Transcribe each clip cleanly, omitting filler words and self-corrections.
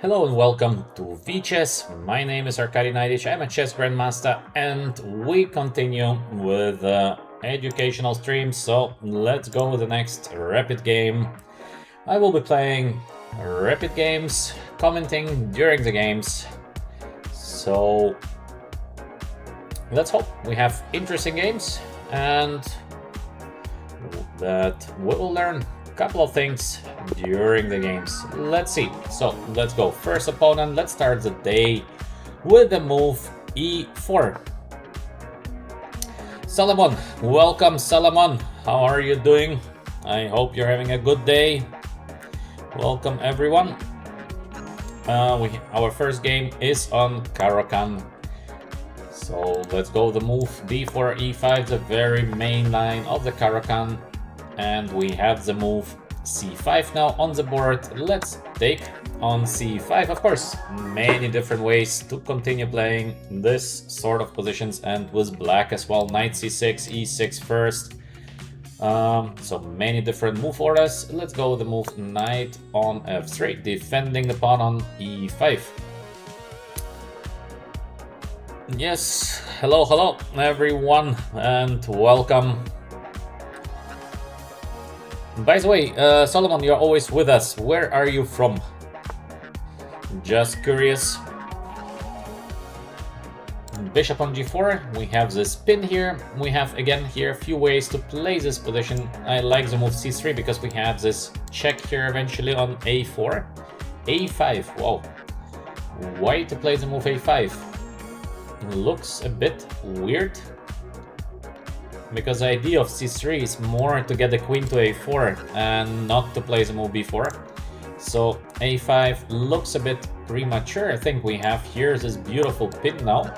Hello and welcome to VChess. My name is Naiditsch. I'm a chess grandmaster and we continue with educational streams. So let's go with the next rapid game. I will be playing rapid games, commenting during the games. So let's hope we have interesting games and that we will learn a couple of things during the games. Let's see. So let's go. First opponent, let's start the day with the move e4. Solomon, welcome Solomon. How are you doing? I hope you're having a good day. Welcome everyone. Our first game is on Caro-Kann. So let's go the move d4, e5, the very main line of the Caro-Kann. And we have the move c5 now on the board. Let's take on c5. Of course, many different ways to continue playing this sort of positions, and with black as well. Knight c6, e6 first. So many different move orders. Let's go with the move knight on f3, defending the pawn on e5. Yes, hello everyone and welcome. By the way, Solomon, you're always with us. Where are you from? Just curious. Bishop on g4. We have the spin here. We have again here a few ways to play this position. I like the move c3 because we have this check here eventually on a4. a5. Wow. Why to play the move a5? Looks a bit weird, because the idea of c3 is more to get the queen to a4 and not to play the move b4. So a5 looks a bit premature. I think we have here this beautiful pin now.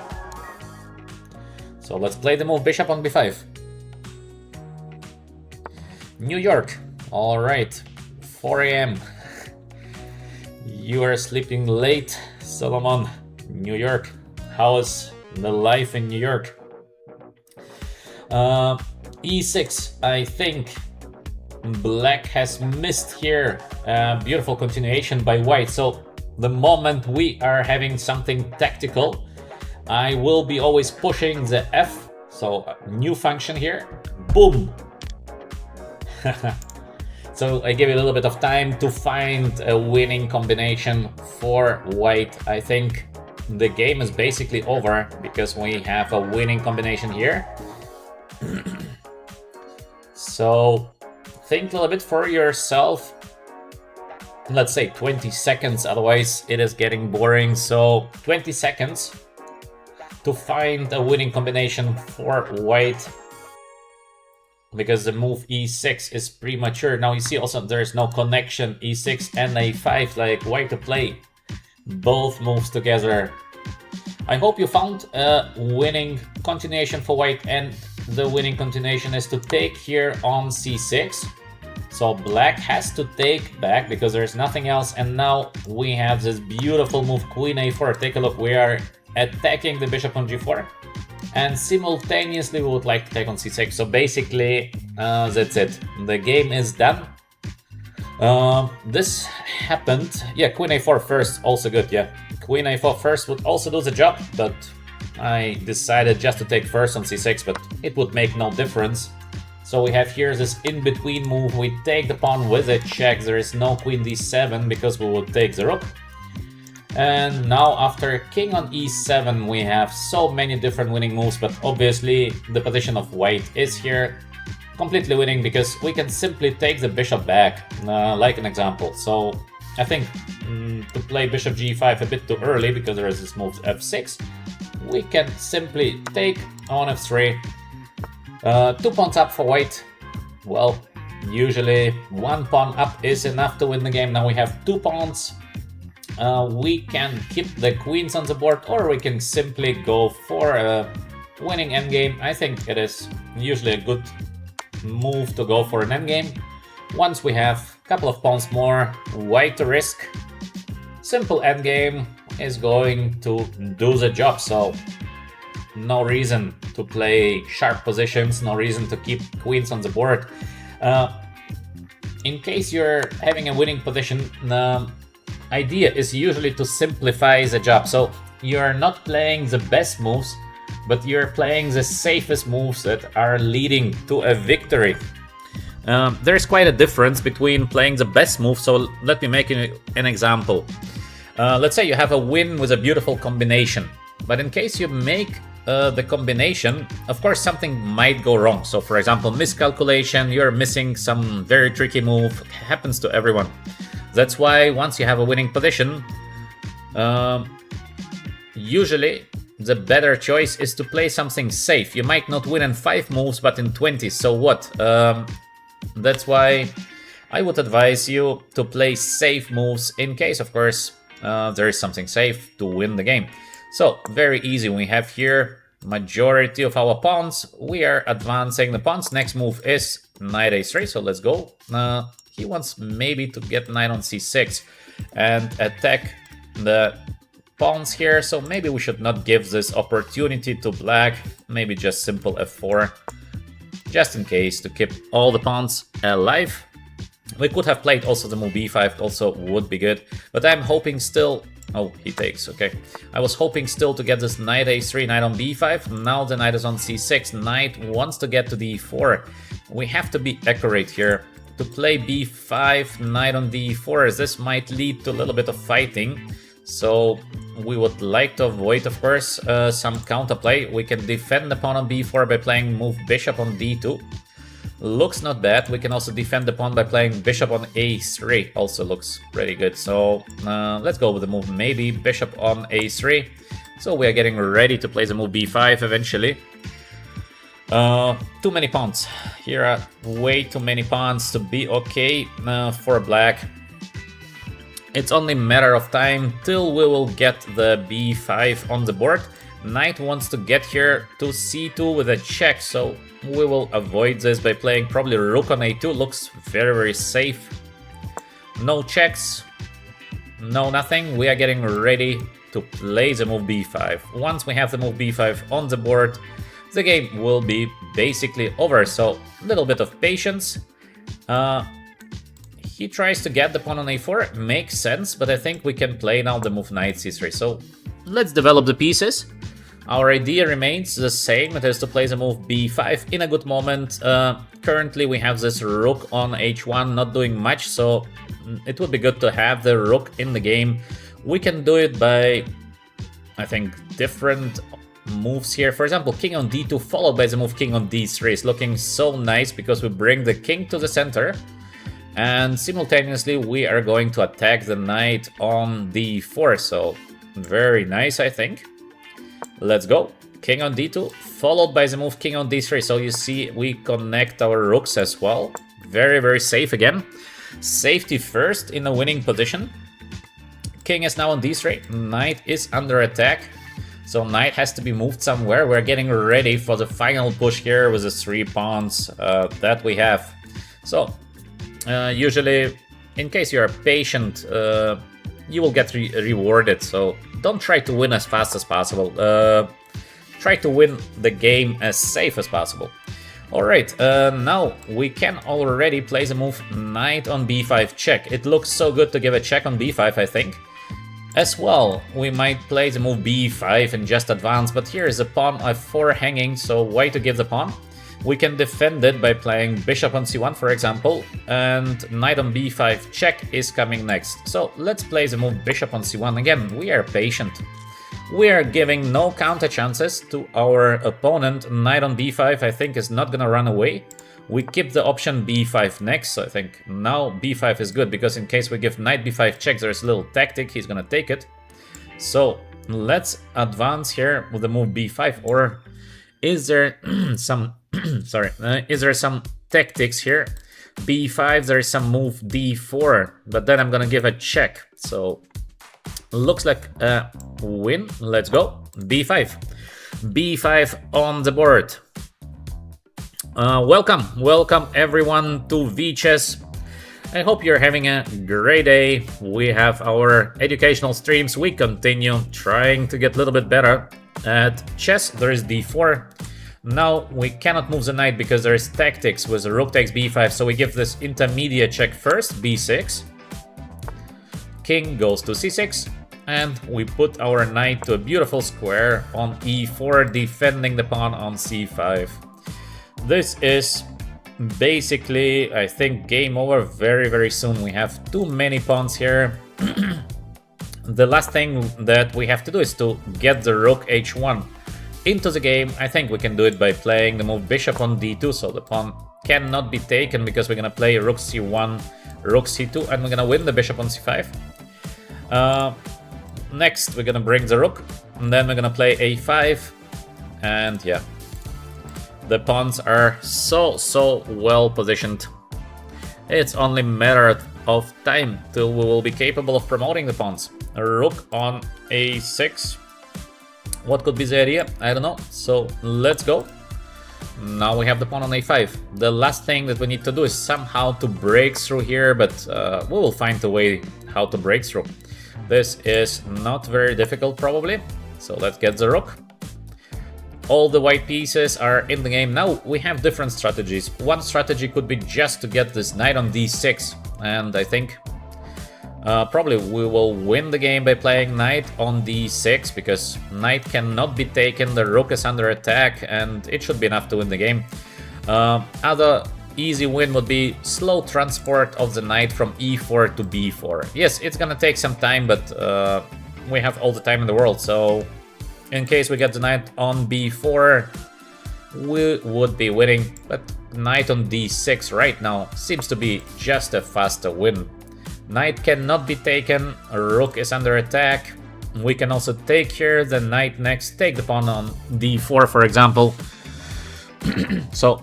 So let's play the move bishop on b5. New York. All right, 4 a.m. You are sleeping late, Solomon. New York. How is the life in New York? E6, I think black has missed here a beautiful continuation by white. So the moment we are having something tactical, I will be always pushing the F. So new function here, boom. So I give it a little bit of time to find a winning combination for white. I think the game is basically over because we have a winning combination here. So think a little bit for yourself. Let's say 20 seconds, otherwise it is getting boring. So 20 seconds to find a winning combination for white, because the move e6 is premature. Now you see also there is no connection, e6 and a5, like why to play both moves together. I hope you found a winning continuation for white, and the winning continuation is to take here on c6. So black has to take back because there's nothing else, and now we have this beautiful move queen a4. Take a look, we are attacking the bishop on g4 and simultaneously we would like to take on c6. So basically that's it, the game is done. This happened, yeah, queen a4 first, also good, yeah. Queen a4 first would also do the job, but I decided just to take first on c6, but it would make no difference. So we have here this in-between move. We take the pawn with a check. There is no queen d7 because we would take the rook. And now after king on e7, we have so many different winning moves, but obviously the position of white is here completely winning because we can simply take the bishop back, like an example. So I think to play bishop g5 a bit too early because there is this move f6, we can simply take on f3. 2 pawns up for white. Well, usually 1 pawn up is enough to win the game. Now we have 2 pawns. We can keep the queens on the board, or we can simply go for a winning endgame. I think it is usually a good move to go for an endgame. Once we have a couple of pawns more, white to risk. Simple endgame is going to do the job, so no reason to play sharp positions, no reason to keep queens on the board. In case you're having a winning position, idea is usually to simplify the job. So you're not playing the best moves, but you're playing the safest moves that are leading to a victory. There's quite a difference between playing the best move, so let me make an example. Let's say you have a win with a beautiful combination, but in case you make the combination, of course something might go wrong. So for example, miscalculation, you're missing some very tricky move. It happens to everyone. That's why once you have a winning position, usually the better choice is to play something safe. You might not win in 5 moves, but in 20, so what? That's why I would advise you to play safe moves in case, of course, there is something safe to win the game. So, very easy. We have here majority of our pawns. We are advancing the pawns. Next move is knight a3, so let's go. He wants maybe to get knight on c6 and attack the pawns here, so maybe we should not give this opportunity to black. Maybe just simple f4, just in case, to keep all the pawns alive. We could have played also the move b5, also would be good, but I'm hoping still... Oh, he takes, okay. I was hoping still to get this knight a3, knight on b5. Now the knight is on c6, knight wants to get to d4. We have to be accurate here. To play b5, knight on d4, this might lead to a little bit of fighting. So we would like to avoid, of course, some counterplay. We can defend the pawn on b4 by playing move bishop on d2. Looks not bad. We can also defend the pawn by playing bishop on a3. Also looks pretty good. So let's go with the move maybe bishop on a3. So we are getting ready to play the move b5 eventually. Too many pawns. Here are way too many pawns to be okay for black. It's only a matter of time till we will get the b5 on the board. Knight wants to get here to c2 with a check, so we will avoid this by playing probably rook on a2. Looks very, very safe. No checks, no nothing. We are getting ready to play the move b5. Once we have the move b5 on the board, the game will be basically over. So a little bit of patience. He tries to get the pawn on a4, makes sense, but I think we can play now the move knight c3. So let's develop the pieces. Our idea remains the same, it is to play the move b5 in a good moment. Currently we have this rook on h1 not doing much, so it would be good to have the rook in the game. We can do it by, I think, different moves here. For example, king on d2 followed by the move king on d3 is looking so nice because we bring the king to the center. And simultaneously we are going to attack the knight on d4, so very nice, I think. Let's go. King on d2, followed by the move king on d3. So you see, we connect our rooks as well. Very, very safe again. Safety first in a winning position. King is now on d3. Knight is under attack. So knight has to be moved somewhere. We're getting ready for the final push here with the 3 pawns that we have. So usually, in case you're patient, you will get rewarded. So don't try to win as fast as possible. Try to win the game as safe as possible. Alright, now we can already play the move knight on b5 check. It looks so good to give a check on b5, I think. As well, we might play the move b5 and just advance, but here is a pawn f4 hanging, so why to give the pawn? We can defend it by playing bishop on c1, for example, and knight on b5 check is coming next. So let's play the move bishop on c1. Again, we are patient. We are giving no counter chances to our opponent. Knight on b5, I think, is not gonna run away. We keep the option b5 next, so I think now b5 is good, because in case we give knight b5 check, there's a little tactic, he's gonna take it. So let's advance here with the move b5, or is there some is there some tactics here? b5, there is some move d4, but then I'm gonna give a check. So looks like a win. Let's go. b5. b5 on the board. Welcome everyone to VChess. I hope you're having a great day. We have our educational streams. We continue trying to get a little bit better at chess. There is d4. Now we cannot move the knight because there is tactics with rook takes b5, so we give this intermediate check first, b6. king goes to c6, and we put our knight to a beautiful square on e4, defending the pawn on c5. This is basically, I think, game over very, very soon. We have too many pawns here. The last thing that we have to do is to get the rook h1 into the game. I think we can do it by playing the move bishop on d2, so the pawn cannot be taken because we're gonna play rook c1, rook c2, and we're gonna win the bishop on c5. Next, we're gonna bring the rook, and then we're gonna play a5, and yeah, the pawns are so well positioned. It's only a matter of time till we will be capable of promoting the pawns. A rook on a6. What could be the idea? I don't know. So let's go. Now we have the pawn on a5. The last thing that we need to do is somehow to break through here, but we will find a way how to break through. This is not very difficult probably. So let's get the rook. All the white pieces are in the game. Now we have different strategies. One strategy could be just to get this knight on d6, and I think probably we will win the game by playing knight on d6, because knight cannot be taken, the rook is under attack, and it should be enough to win the game. Other easy win would be slow transport of the knight from e4 to b4. Yes, it's gonna take some time, but we have all the time in the world, so in case we get the knight on b4, we would be winning, but knight on d6 right now seems to be just a faster win. Knight cannot be taken, rook is under attack. We can also take here the knight next, take the pawn on d4, for example. So,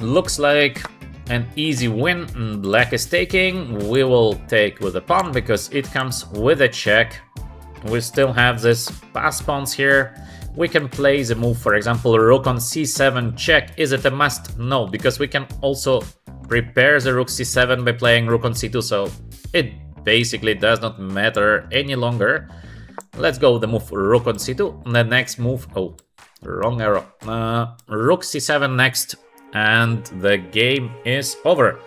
looks like an easy win. Black is taking, we will take with the pawn because it comes with a check. We still have this pass pawns here. We can play the move, for example, rook on c7 check. Is it a must? No, because we can also prepare the rook c7 by playing rook on c2, so it basically does not matter any longer. Let's go with the move rook on c2. And the next move, oh, wrong arrow. Rook c7 next, and the game is over.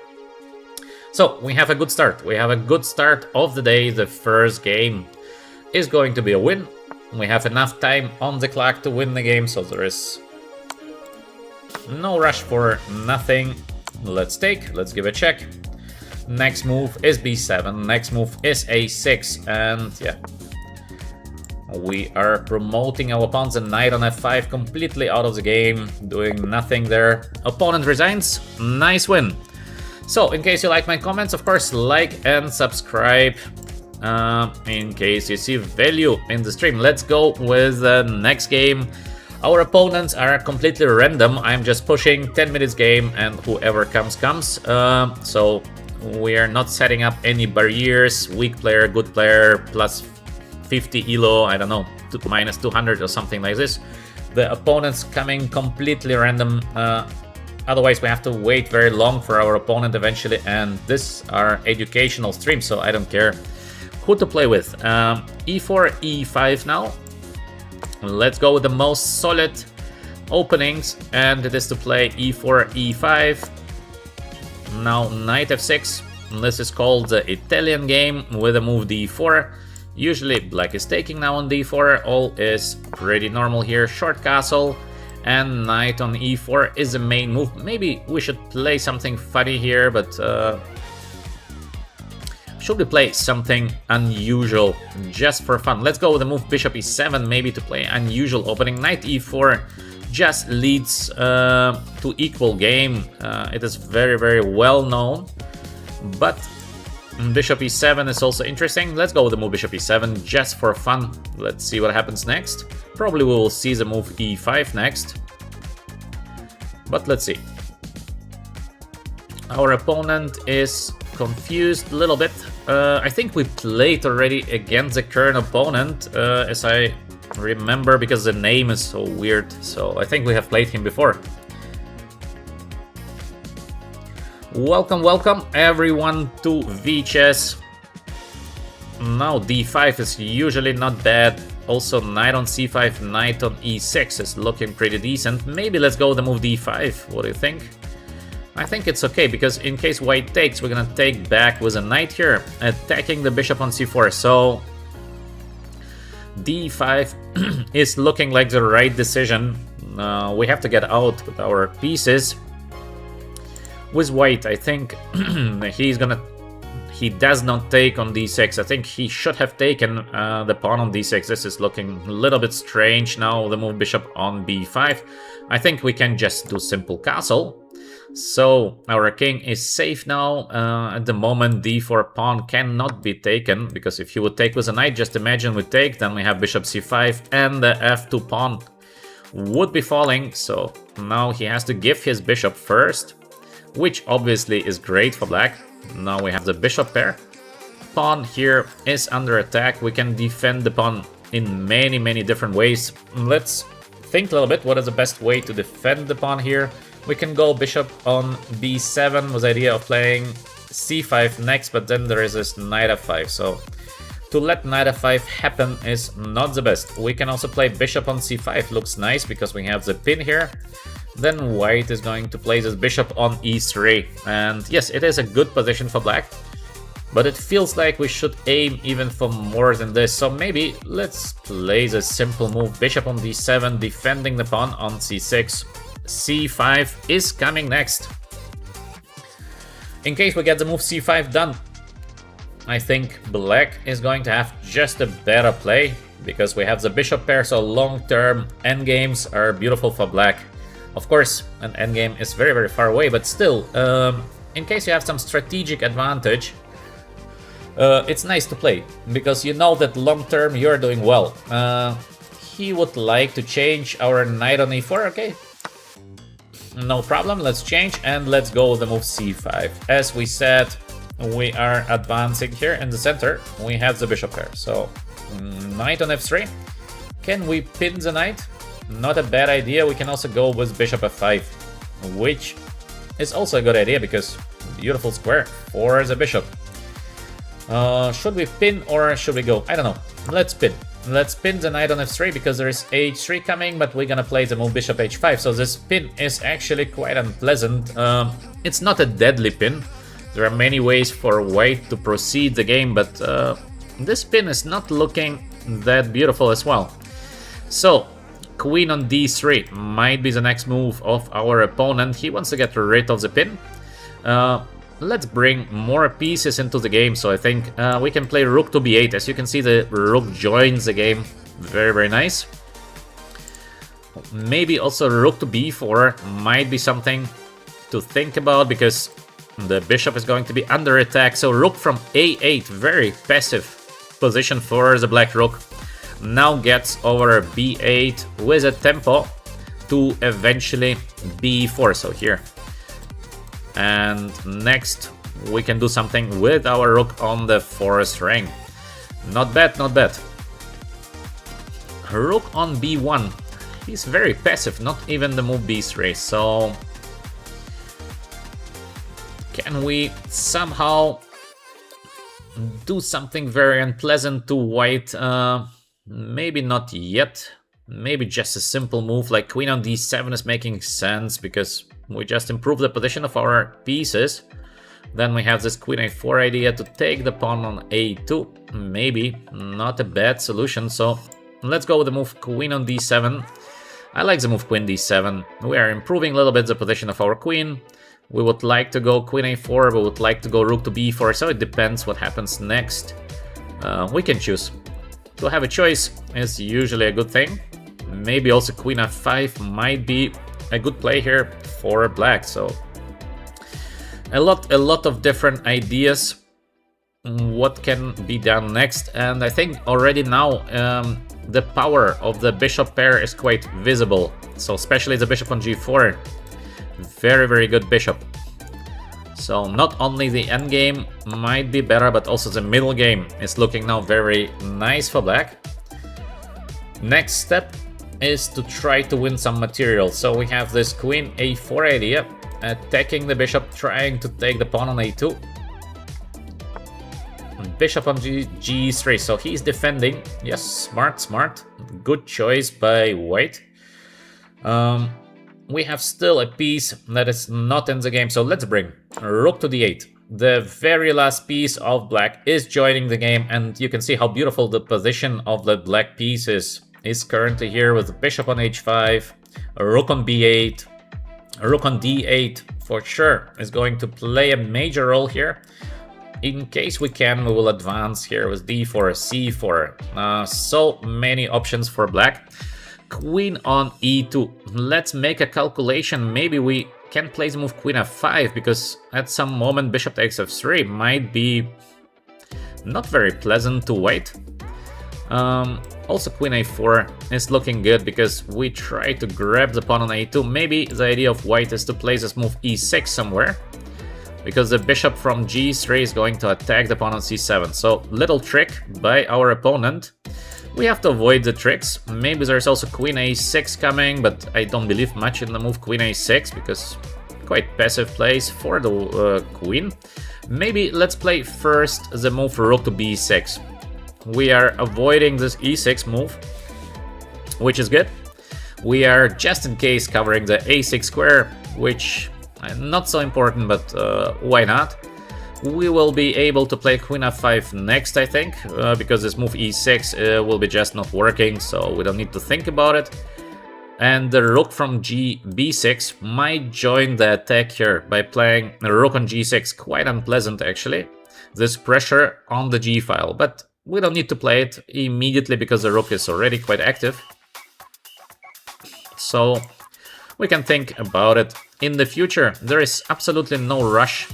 So we have a good start. We have a good start of the day. The first game is going to be a win. We have enough time on the clock to win the game, so there is no rush for nothing. Let's take, let's give a check. Next move is b7, next move is a6, and yeah, we are promoting our pawns. And knight on f5 completely out of the game, doing nothing there. Opponent resigns, nice win. So in case you like my comments, of course, like and subscribe. In case you see value in the stream. Let's go with the next game. Our opponents are completely random. I'm just pushing 10 minutes game, and whoever comes. So we are not setting up any barriers. Weak player, good player, plus 50 elo, I don't know, minus 200 or something like this. The opponents coming completely random. Otherwise we have to wait very long for our opponent eventually, and this are educational streams, so I don't care who to play with. e4, e5 now. Let's go with the most solid openings, and it is to play e4, e5. Now knight f6. This is called the Italian game with a move d4. Usually black is taking now on d4. All is pretty normal here. Short castle and knight on e4 is the main move. Maybe we should play something funny here, but should we play something unusual just for fun? Let's go with the move bishop e7, maybe to play unusual opening. Knight e4 just leads to equal game. It is very, very well known, but bishop e7 is also interesting. Let's go with the move bishop e7 just for fun. Let's see what happens next. Probably we will see the move e5 next, but let's see. Our opponent is confused a little bit. I think we played already against the current opponent, as I remember, because the name is so weird. So I think we have played him before. Welcome, welcome everyone to VChess. Now d5 is usually not bad. Also knight on c5, knight on e6 is looking pretty decent. Maybe let's go with the move d5. What do you think? I think it's okay, because in case white takes, we're gonna take back with a knight here, attacking the bishop on c4. So d5 is looking like the right decision. We have to get out with our pieces. With white, I think he does not take on d6. I think he should have taken the pawn on d6. This is looking a little bit strange now, the move bishop on b5. I think we can just do simple castle. So our king is safe now. At the moment, d4 pawn cannot be taken, because if he would take with a knight, just imagine we take, then we have bishop c5 and the f2 pawn would be falling. So now he has to give his bishop first, which obviously is great for black. Now we have the bishop pair. Pawn here is under attack. We can defend the pawn in many different ways. Let's think a little bit, what is the best way to defend the pawn here? We can go bishop on b7 with the idea of playing c5 next, but then there is this knight f5. So to let knight f5 happen is not the best. We can also play bishop on c5. Looks nice because we have the pin here. Then white is going to play this bishop on e3. And yes, it is a good position for black, but it feels like we should aim even for more than this. So maybe let's play the simple move, bishop on d7, defending the pawn on c6. c5 is coming next. In case we get the move c5 done, I think black is going to have just a better play, because we have the bishop pair, so long-term endgames are beautiful for black. Of course, an endgame is very far away, but still, in case you have some strategic advantage, it's nice to play, because you know that long-term you're doing well. He would like to change our knight on e4, okay? No problem, let's change and let's go with the move c5. As we said, we are advancing here in the center. We have the bishop pair, so knight on f3. Can we pin the knight? Not a bad idea. We can also go with bishop f5, which is also a good idea because beautiful square for the bishop. Should we pin or should we go? I don't know. Let's pin. Let's pin the knight on f3 because there is h3 coming, but we're gonna play the move bishop h5. So this pin is actually quite unpleasant. It's not a deadly pin. There are many ways for white to proceed the game, but this pin is not looking that beautiful as well. So queen on d3 might be the next move of our opponent. He wants to get rid of the pin. Let's bring more pieces into the game. So I think we can play rook to b8. As you can see, the rook joins the game. Very nice. Maybe also rook to b4 might be something to think about, because the bishop is going to be under attack. So rook from a8, very passive position for the black rook. Now gets over b8 with a tempo to eventually b4. So here. And next we can do something with our rook on the forest rank. Not bad, not bad. Rook on b1. He's very passive, not even the move b3. So can we somehow do something very unpleasant to white? Maybe not yet. Maybe just a simple move like queen on d7 is making sense, because we just improve the position of our pieces. Then we have this queen a4 idea to take the pawn on a2. Maybe not a bad solution. So let's go with the move queen on d7. I like the move queen d7. We are improving a little bit the position of our queen. We would like to go queen a4, we would like to go rook to b4, so it depends what happens next. We can choose. To have a choice is usually a good thing. Maybe also queen f5 might be a good play here for black. So a lot of different ideas what can be done next, and I think already now the power of the bishop pair is quite visible. So especially the bishop on g4, very good bishop. So not only the endgame might be better, but also the middle game is looking now very nice for black. Next step is to try to win some material. So we have this queen a4 idea, attacking the bishop, trying to take the pawn on a2. Bishop on g3, so he's defending. Yes, smart. Good choice by white. we have still a piece that is not in the game, so let's bring rook to d8. The very last piece of black is joining the game, and you can see how beautiful the position of the black piece is. Is currently here with the bishop on h5, a rook on b8, a rook on d8 for sure is going to play a major role here. In case we can, we will advance here with d4, c4. So many options for black. Queen on e2. Let's make a calculation. Maybe we can play the move queen f5, because at some moment bishop takes f3 might be not very pleasant to wait. Also queen a4 is looking good because we try to grab the pawn on a2. Maybe the idea of white is to play this move e6 somewhere, because the bishop from g3 is going to attack the pawn on c7. So little trick by our opponent. We have to avoid the tricks. Maybe there's also queen a6 coming, but I don't believe much in the move queen a6 because quite passive plays for the queen. Maybe let's play first the move rook to b6. We are avoiding this e6 move, which is good. We are just in case covering the a6 square, which not so important, but why not? We will be able to play queen f5 next, I think, because this move e6 will be just not working, so we don't need to think about it. And the rook from b6 might join the attack here by playing a rook on g6. Quite unpleasant, actually, this pressure on the g file, but we don't need to play it immediately because the rook is already quite active. So we can think about it in the future. There is absolutely no rush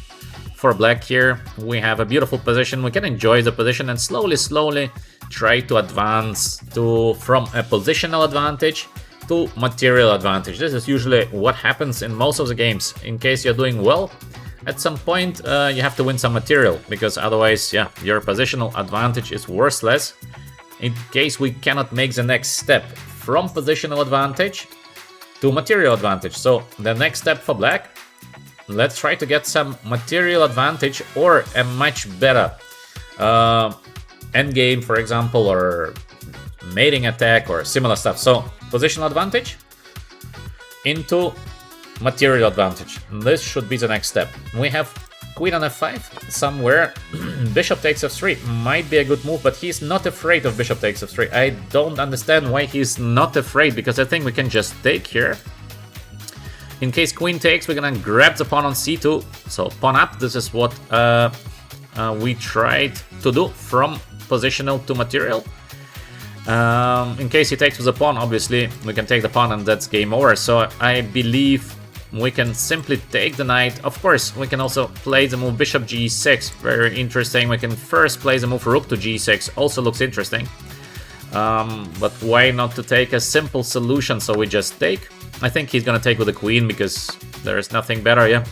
for black here. We have a beautiful position. We can enjoy the position and slowly try to advance from a positional advantage to material advantage. This is usually what happens in most of the games. In case you're doing well, at some point you have to win some material, because otherwise, yeah, your positional advantage is worthless. In case we cannot make the next step from positional advantage to material advantage. So the next step for black, let's try to get some material advantage or a much better endgame, for example, or mating attack or similar stuff. So positional advantage into material advantage. This should be the next step. We have queen on f5 somewhere. Bishop takes f3 might be a good move, but he's not afraid of bishop takes f3. I don't understand why he's not afraid, because I think we can just take here. In case queen takes, we're gonna grab the pawn on c2. So pawn up. This is what we tried to do from positional to material. In case he takes with the pawn, obviously we can take the pawn and that's game over. So I believe we can simply take the knight. Of course, we can also play the move bishop g6. Very interesting. We can first play the move rook to g6. Also looks interesting. But why not to take a simple solution? So we just take. I think he's gonna take with the queen because there is nothing better, yeah.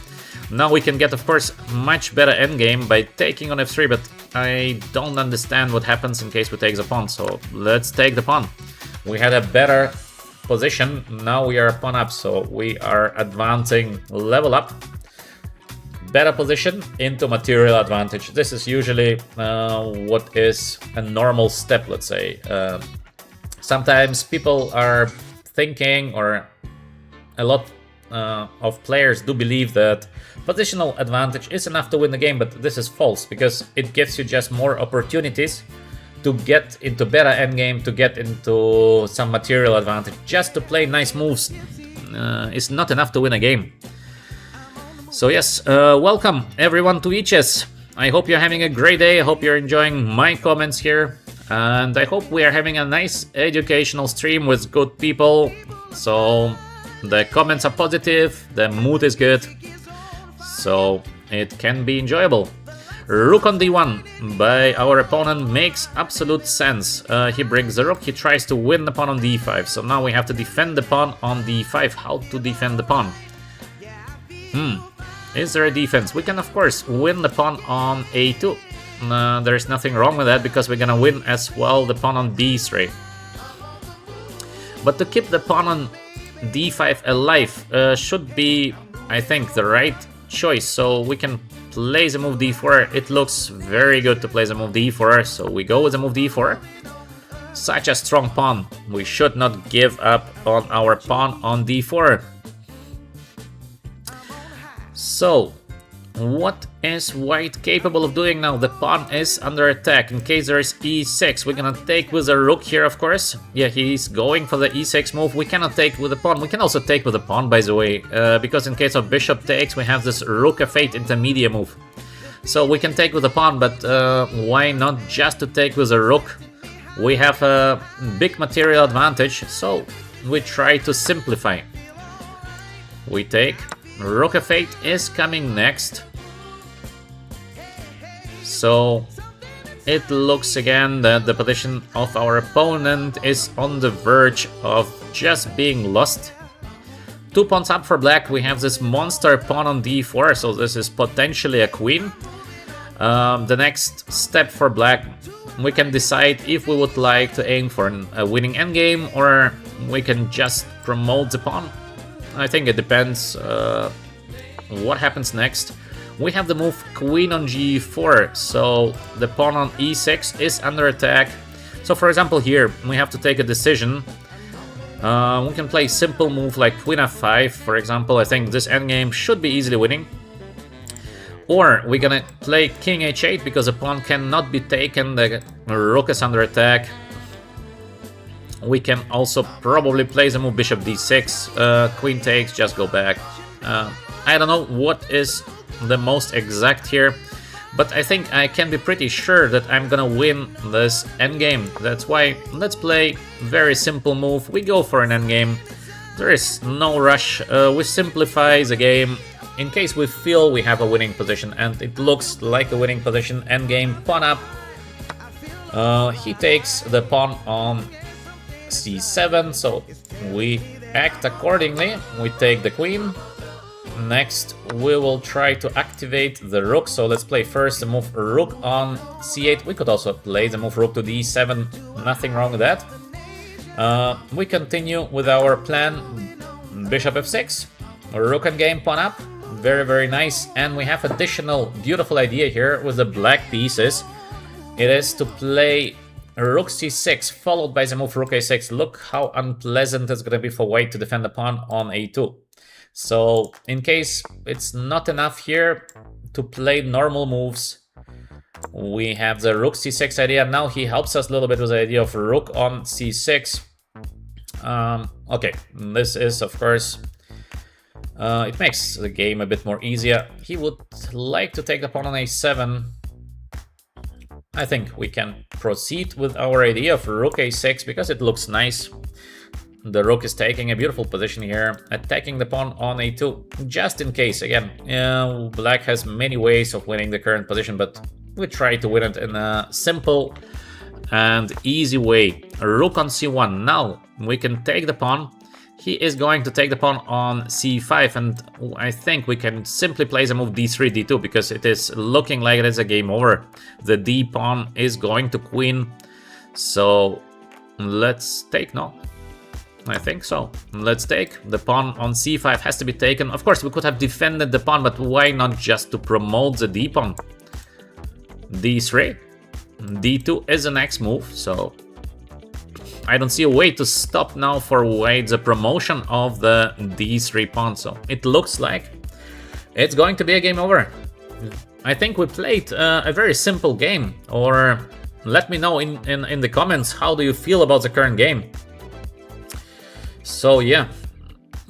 Now we can get, of course, much better endgame by taking on f3, but I don't understand what happens in case we take the pawn. So let's take the pawn. We had a better position, now we are pawn up, so we are advancing level up. Better position into material advantage. This is usually what is a normal step, let's say. Sometimes people are thinking, or a lot of players do believe that positional advantage is enough to win the game, but this is false, because it gives you just more opportunities to get into better endgame, to get into some material advantage. Just to play nice moves is not enough to win a game. So yes, welcome everyone to eChess. I hope you're having a great day. I hope you're enjoying my comments here. And I hope we are having a nice educational stream with good people. So the comments are positive, the mood is good. So it can be enjoyable. Rook on d1 by our opponent makes absolute sense. He brings the rook, he tries to win the pawn on d5. So now we have to defend the pawn on d5. How to defend the pawn? Is there a defense? We can, of course, win the pawn on a2. There is nothing wrong with that, because we're gonna win as well the pawn on b3. But to keep the pawn on d5 alive should be, I think, the right choice. So we can play the move d4. It looks very good to play the move d4, so we go with the move d4. Such a strong pawn. We should not give up on our pawn on d4. So, what is white capable of doing now? The pawn is under attack. In case there is e6, we're gonna take with a rook here, of course. Yeah, he's going for the e6 move. We cannot take with the pawn. We can also take with the pawn, by the way, because in case of bishop takes, we have this rook f8 intermediate move. So we can take with the pawn, but why not just to take with a rook? We have a big material advantage, so we try to simplify. We take. Rook f8 is coming next. So it looks again that the position of our opponent is on the verge of just being lost. 2 pawns up for black. We have this monster pawn on d4, so this is potentially a queen. The next step for black, we can decide if we would like to aim for a winning endgame or we can just promote the pawn. I think it depends what happens next. We have the move queen on g4, so the pawn on e6 is under attack. So for example here, we have to take a decision. We can play simple move like queen f5, for example. I think this endgame should be easily winning. Or we're gonna play king h8 because the pawn cannot be taken, the rook is under attack. We can also probably play the move bishop d6, queen takes, just go back. I don't know what is the most exact here, but I think I can be pretty sure that I'm gonna win this endgame. That's why let's play very simple move. We go for an endgame. There is no rush. We simplify the game in case we feel we have a winning position, and it looks like a winning position. Endgame, pawn up. He takes the pawn on c7, so we act accordingly. We take the queen. Next, we will try to activate the rook. So let's play first the move rook on c8. We could also play the move rook to d7. Nothing wrong with that. We continue with our plan. Bishop f6. Rook and game, pawn up. Very, very nice. And we have additional beautiful idea here with the black pieces. It is to play rook c6 followed by the move rook a6. Look how unpleasant it's going to be for white to defend the pawn on a2. So in case it's not enough here to play normal moves, we have the rook c6 idea. Now he helps us a little bit with the idea of rook on c6. Okay, this is of course, it makes the game a bit more easier. He would like to take the pawn on a7. I think we can proceed with our idea of rook a6 because it looks nice. The rook is taking a beautiful position here, attacking the pawn on a2, just in case. Again, black has many ways of winning the current position, but we try to win it in a simple and easy way. Rook on c1. Now we can take the pawn. He is going to take the pawn on c5, and I think we can simply play the move d3, d2, because it is looking like it is a game over. The d pawn is going to queen, so let's take, no? I think so. Let's take. The pawn on c5 has to be taken. Of course, we could have defended the pawn, but why not just to promote the d pawn? d3. d2 is the next move, so I don't see a way to stop now for white the promotion of the d3 pawn. So it looks like it's going to be a game over. I think we played a very simple game. Or let me know in the comments, how do you feel about the current game? So yeah,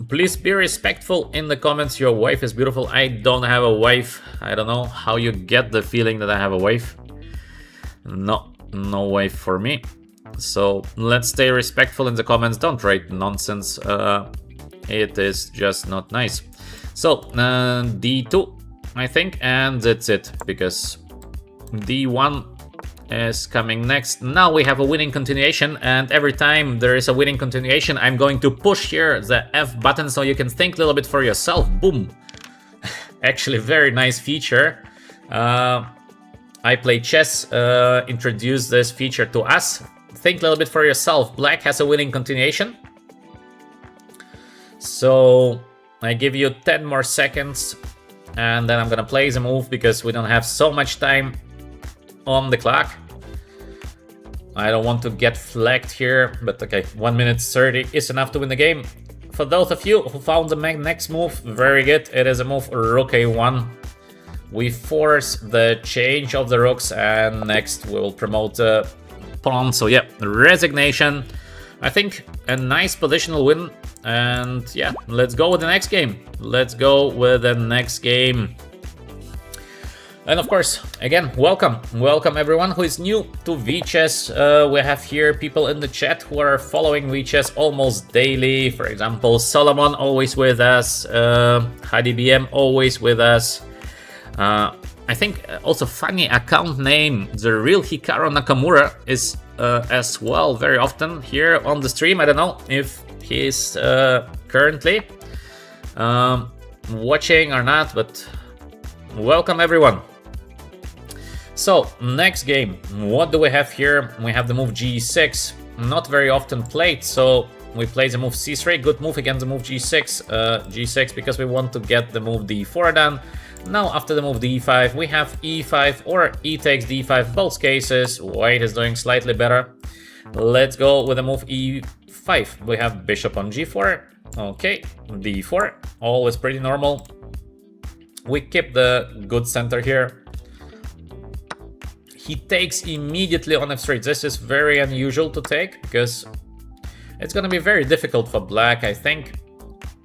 please be respectful in the comments. Your wife is beautiful. I don't have a wife. I don't know how you get the feeling that I have a wife. No wife for me. So let's stay respectful in the comments. Don't write nonsense. It is just not nice. So d2, I think, and that's it, because d1 is coming next. Now we have a winning continuation, and every time there is a winning continuation, I'm going to push here the F button so you can think a little bit for yourself. Boom. Actually, very nice feature. I play chess, introduced this feature to us. Think a little bit for yourself. Black has a winning continuation. So I give you 10 more seconds, and then I'm gonna play the move because we don't have so much time on the clock. I don't want to get flagged here, but okay, 1 minute 30 is enough to win the game. for those of you who found the next move, very good. It is a move rook a1. We force the change of the rooks, and next we will promote the pawn. So yeah, resignation. I think a nice positional win. And yeah, let's go with the next game. Let's go with the next game. And of course, again, welcome everyone who is new to VChess. We have here people in the chat who are following VChess almost daily. For example, Solomon always with us, HDBM always with us. I think also funny account name, the real Hikaru Nakamura is as well very often here on the stream. I don't know if he's currently watching or not, but welcome everyone. So next game, what do we have here? We have the move g6, not very often played, so we play the move c3. Good move against the move g6, g6 because we want to get the move d4 done. Now after the move d5, we have e5 or e takes d5, both cases. White is doing slightly better. Let's go with the move e5. We have bishop on g4. Okay, d4, always pretty normal. We keep the good center here. He takes immediately on f3. This is very unusual to take because it's going to be very difficult for black, I think,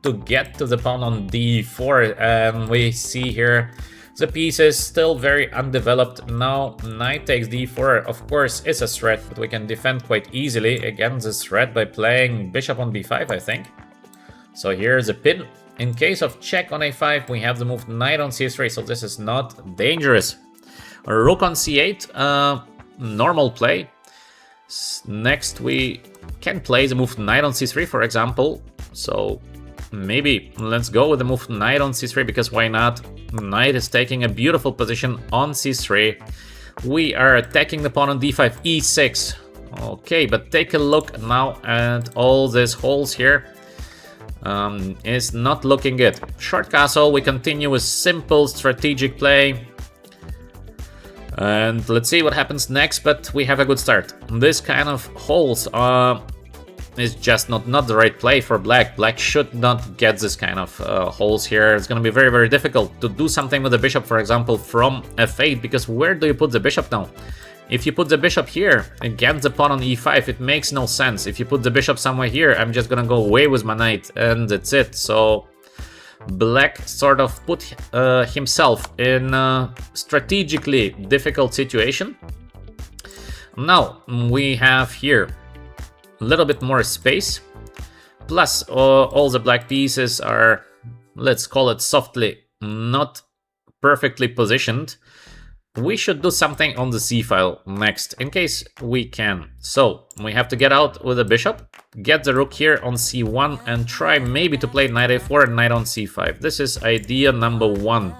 to get to the pawn on d4. And we see here the piece is still very undeveloped. Now knight takes d4, of course, is a threat, but we can defend quite easily against this threat by playing bishop on b5, I think. So here's a pin. In case of check on a5, we have the move knight on c3, so this is not dangerous. Rook on c8, normal play. Next we can play the move knight on c3, for example. So maybe let's go with the move knight on c3, because why not? Knight is taking a beautiful position on c3. We are attacking the pawn on d5, e6. Okay, but take a look now at all these holes here. Is not looking good. Short castle, we continue with simple strategic play. And let's see what happens next, but we have a good start. This kind of holes is just not the right play for black. Black should not get this kind of holes here. It's going to be very, very difficult to do something with the bishop, for example, from f8, because where do you put the bishop now? If you put the bishop here against the pawn on e5, it makes no sense. If you put the bishop somewhere here, I'm just going to go away with my knight, and that's it. So black sort of put himself in a strategically difficult situation. Now we have here a little bit more space, plus all the black pieces are, let's call it softly, not perfectly positioned. We should do something on the c-file next, in case we can. So we have to get out with the bishop, get the rook here on c1, and try maybe to play knight a4 and knight on c5. This is idea number one.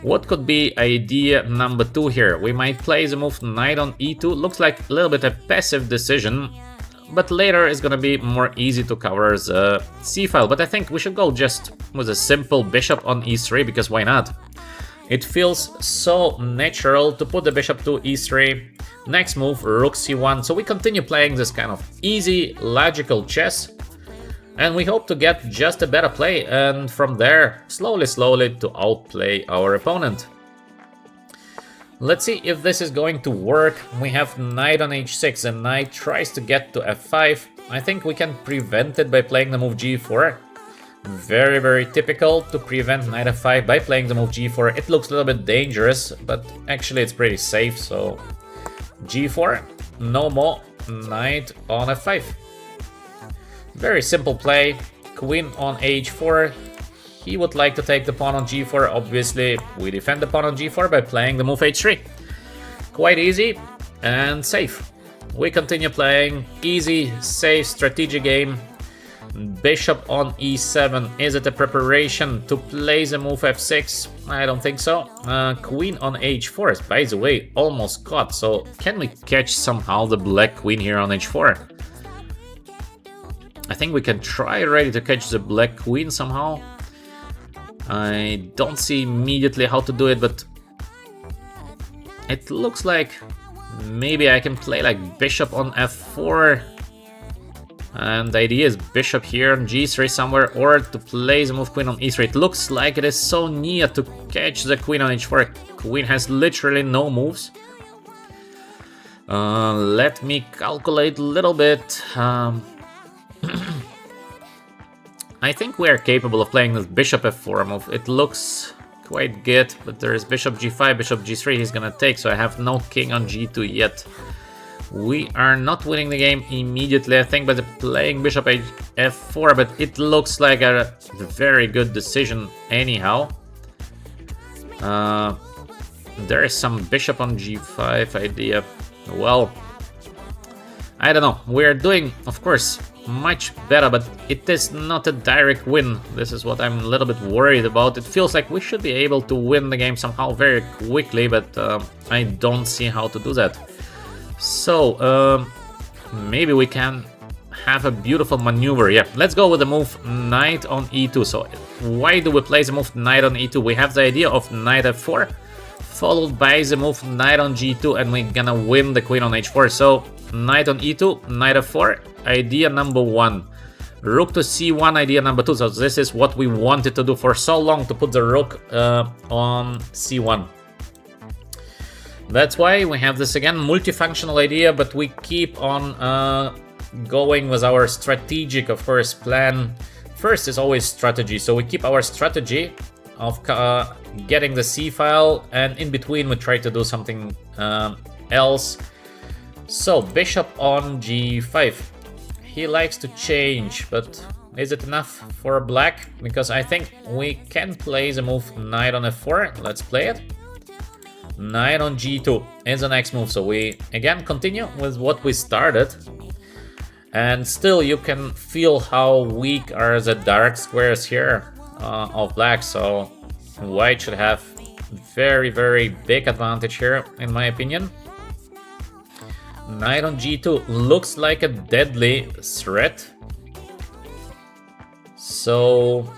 What could be idea number two here? We might play the move knight on e2. Looks like a little bit a passive decision, but later it's gonna be more easy to cover the c-file. But I think we should go just with a simple bishop on e3, because why not? It feels so natural to put the bishop to e3. Next move, rook c1. So we continue playing this kind of easy, logical chess. And we hope to get just a better play, and from there, slowly to outplay our opponent. Let's see if this is going to work. We have knight on h6, and knight tries to get to f5. I think we can prevent it by playing the move g4. Very, very typical to prevent knight f5 by playing the move g4. It looks a little bit dangerous, but actually it's pretty safe. So g4, no more knight on f5. Very simple play. Queen on h4. He would like to take the pawn on g4. Obviously, we defend the pawn on g4 by playing the move h3. Quite easy and safe. We continue playing easy, safe, strategic game. Bishop on e7. Is it a preparation to play the move f6? I don't think so. Queen on h4 is, by the way, almost caught. So can we catch somehow the black queen here on h4? I think we can try already to catch the black queen somehow. I don't see immediately how to do it, but it looks like maybe I can play like bishop on f4. And the idea is bishop here on g3 somewhere, or to play the move queen on e3. It looks like it is so near to catch the queen on h4. Queen has literally no moves. Let me calculate a little bit. I think we are capable of playing this bishop f4 move. It looks quite good, but there is bishop g5, bishop g3 he's gonna take, so I have no king on g2 yet. We are not winning the game immediately, I think, by playing bishop f4, but it looks like a very good decision anyhow. There is some bishop on g5 idea. Well, I don't know. We're doing, of course, much better, but it is not a direct win. This is what I'm a little bit worried about. It feels like we should be able to win the game somehow very quickly, but I don't see how to do that. So, maybe we can have a beautiful maneuver. Yeah, let's go with the move knight on e2. So, why do we play the move knight on e2? We have the idea of knight f4, followed by the move knight on g2, and we're gonna win the queen on h4. So, knight on e2, knight f4, idea number 1. Rook to c1, idea number 2. So, this is what we wanted to do for so long, to put the rook on c1. That's why we have this again multifunctional idea, but we keep on going with our strategic, of course, plan. First is always strategy, so we keep our strategy of getting the c file, and in between we try to do something else. So bishop on g5. He likes to change, but is it enough for black? Because I think we can play the move knight on f4. Let's play it. Knight on g2 is the next move, so we again continue with what we started. And still you can feel how weak are the dark squares here of black, so white should have very, very big advantage here, in my opinion. Knight on g2 looks like a deadly threat. So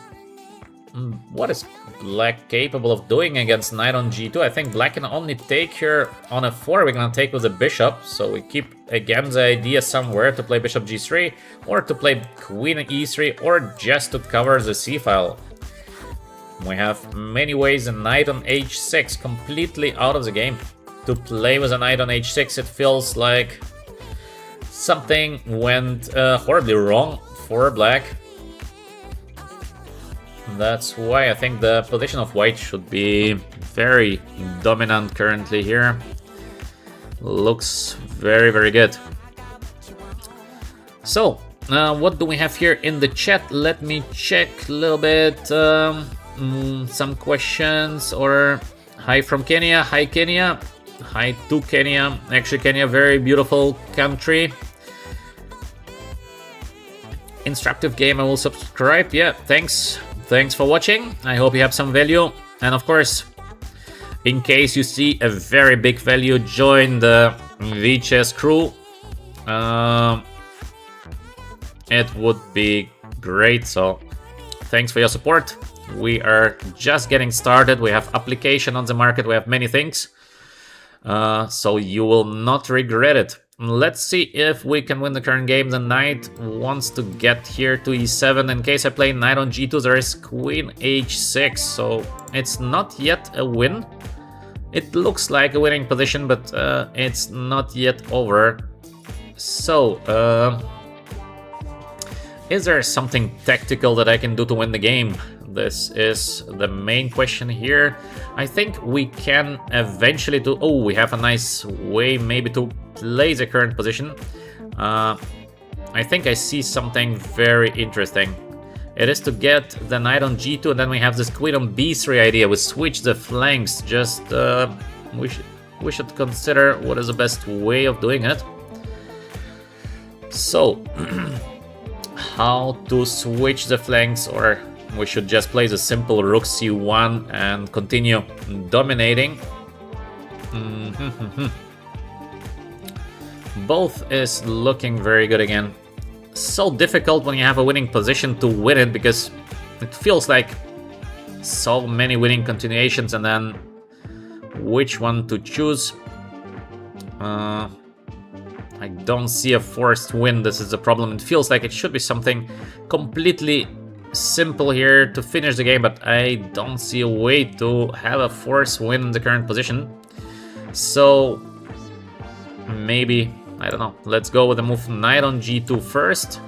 what is black capable of doing against knight on g2? I think black can only take here on f4. We're gonna take with the bishop, so we keep again the idea somewhere to play bishop g3, or to play queen e3, or just to cover the c file. We have many ways. A knight on h6 completely out of the game. To play with a knight on h6, it feels like something went horribly wrong for black. That's why I think the position of white should be very dominant currently here. Looks very, very good. So, what do we have here in the chat? Let me check a little bit. Some questions. Or hi from Kenya. Hi Kenya. Hi to Kenya. Actually, Kenya, very beautiful country. Instructive game, I will subscribe. Yeah, thanks. Thanks for watching. I hope you have some value. And of course, in case you see a very big value, join the VChess crew. It would be great. So thanks for your support. We are just getting started. We have application on the market. We have many things. So you will not regret it. Let's see if we can win the current game. The knight wants to get here to e7. In case I play knight on g2, there is queen h6. So it's not yet a win. It looks like a winning position, but it's not yet over. So, is there something tactical that I can do to win the game? This is the main question here. I think we can eventually do... Oh, we have a nice way maybe to play the current position. I think I see something very interesting. It is to get the knight on g2, and then we have this queen on b3 idea. We switch the flanks. Just we should consider what is the best way of doing it. So, how to switch the flanks, or we should just play the simple rook c1 and continue dominating. Both is looking very good again. So difficult when you have a winning position to win it, because it feels like so many winning continuations, and then which one to choose. I don't see a forced win. This is the problem. It feels like it should be something completely simple here to finish the game, but I don't see a way to have a forced win in the current position. So maybe, I don't know, let's go with the move knight on g2 first.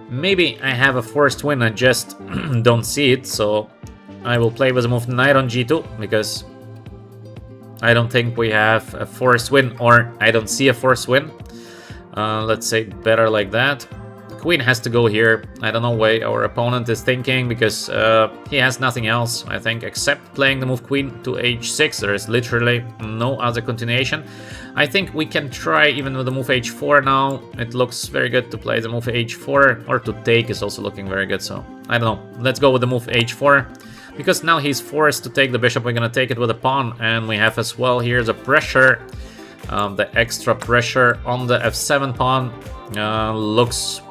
Maybe I have a forced win, I just don't see it, so I will play with the move knight on g2 because I don't think we have a forced win, or I don't see a forced win. Let's say better like that. Queen has to go here. I don't know what our opponent is thinking because he has nothing else, I think, except playing the move queen to h6. There is literally no other continuation. I think we can try even with the move h4 now. It looks very good to play the move h4, or to take is also looking very good, so I don't know. Let's go with the move h4. Because now he's forced to take the bishop, we're gonna take it with a pawn, and we have as well here the pressure, the extra pressure on the f7 pawn. Looks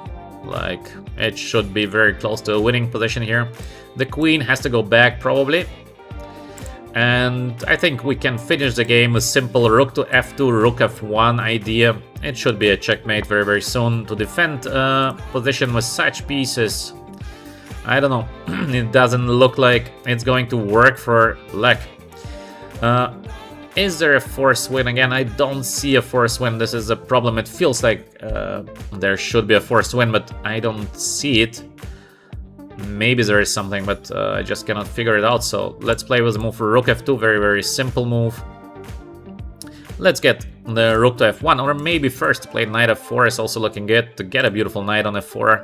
like it should be very close to a winning position here. The queen has to go back probably, and I think we can finish the game with simple rook to f2, rook f1 idea. It should be a checkmate very, very soon. To defend position with such pieces, I don't know, it doesn't look like it's going to work for black. Is there a forced win again? I don't see a forced win. This is a problem. It feels like there should be a forced win, but I don't see it. Maybe there is something, but I just cannot figure it out. So let's play with the move for rook f2. Very, very simple move. Let's get the rook to f1, or maybe first play knight f4 is also looking good to get a beautiful knight on f4.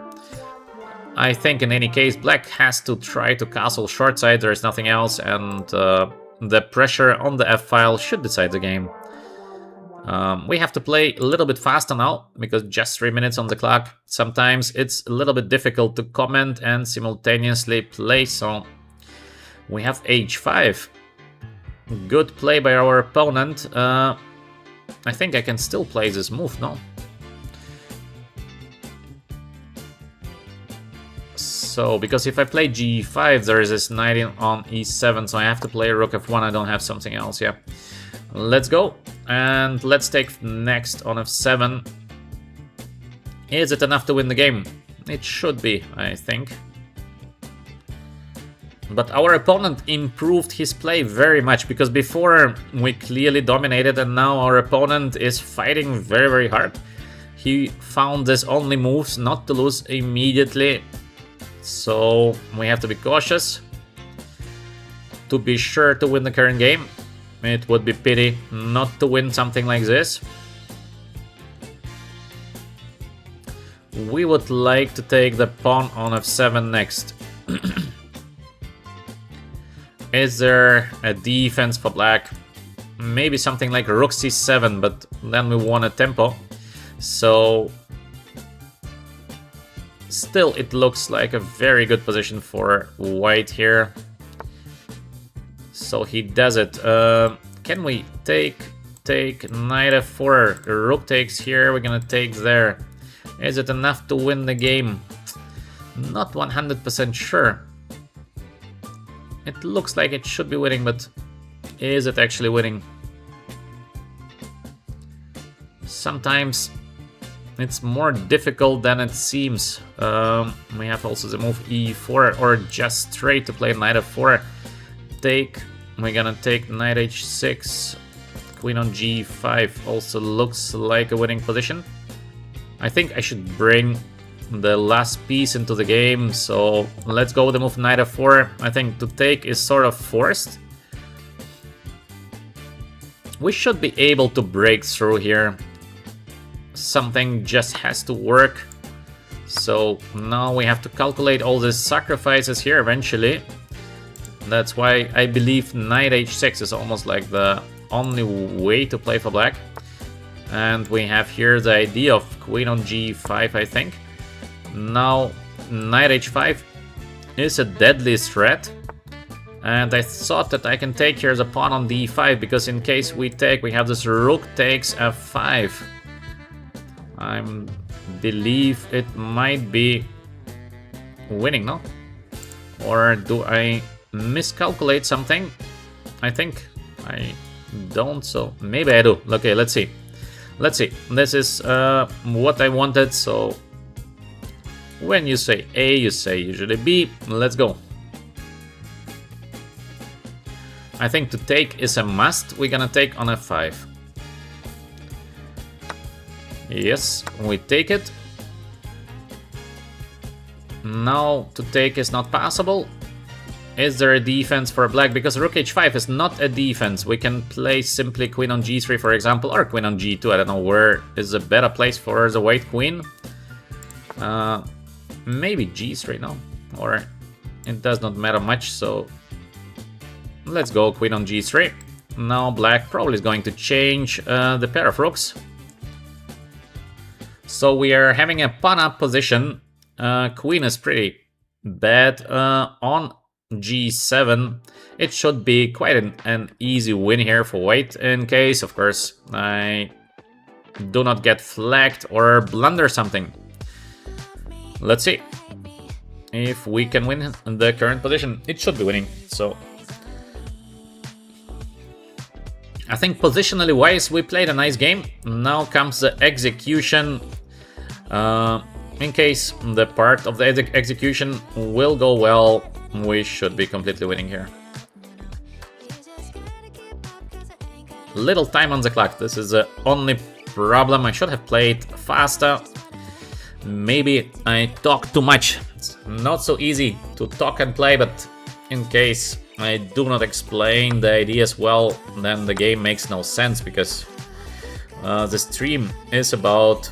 I think in any case, black has to try to castle short side, there is nothing else, and the pressure on the f-file should decide the game. We have to play a little bit faster now, because just 3 minutes on the clock. Sometimes it's a little bit difficult to comment and simultaneously play, so we have h5. Good play by our opponent. I think I can still play this move, no? So, because if I play g5, there is this knight on e7, so I have to play rook f1, I don't have something else, yeah. Let's go, and let's take next on f7. Is it enough to win the game? It should be, I think. But our opponent improved his play very much, because before we clearly dominated, and now our opponent is fighting very, very hard. He found these only moves not to lose immediately. So we have to be cautious to be sure to win the current game. It would be pity not to win something like this. We would like to take the pawn on f7 next. Is there a defense for black? Maybe something like rook c7, but then we want a tempo. So still, it looks like a very good position for white here. So he does it. Can we take knight f4? Rook takes here, we're gonna take there. Is it enough to win the game? Not 100% sure. It looks like it should be winning, but is it actually winning? Sometimes it's more difficult than it seems. We have also the move e4, or just straight to play knight f4. Take, we're gonna take knight h6, queen on g5 also looks like a winning position. I think I should bring the last piece into the game, so let's go with the move knight f4. I think to take is sort of forced. We should be able to break through here. Something just has to work. So now we have to calculate all these sacrifices here eventually. That's why I believe knight h6 is almost like the only way to play for black. And we have here the idea of queen on g5, I think. Now knight h5 is a deadly threat. And I thought that I can take here the pawn on d5, because in case we take, we have this rook takes f5. I believe it might be winning, no? Or do I miscalculate something? I think I don't, so maybe I do. Okay, let's see. Let's see. This is what I wanted, so when you say A, you say usually B. Let's go. I think to take is a must. We're gonna take on F5. Yes, we take it. Now to take is not possible. Is there a defense for black? Because rook h5 is not a defense. We can play simply queen on g3, for example, or queen on g2. I don't know where is a better place for the white queen. Maybe g3, no? Or it does not matter much, so let's go queen on g3. Now black probably is going to change the pair of rooks. So we are having a pawn-up position. Queen is pretty bad. On g7, it should be quite an easy win here for white, in case, of course, I do not get flagged or blunder something. Let's see if we can win the current position. It should be winning, so I think positionally wise we played a nice game. Now comes the execution. In case the part of the execution will go well, we should be completely winning here. Little time on the clock. This is the only problem. I should have played faster. Maybe I talk too much. It's not so easy to talk and play, but in case I do not explain the ideas well, then the game makes no sense, because the stream is about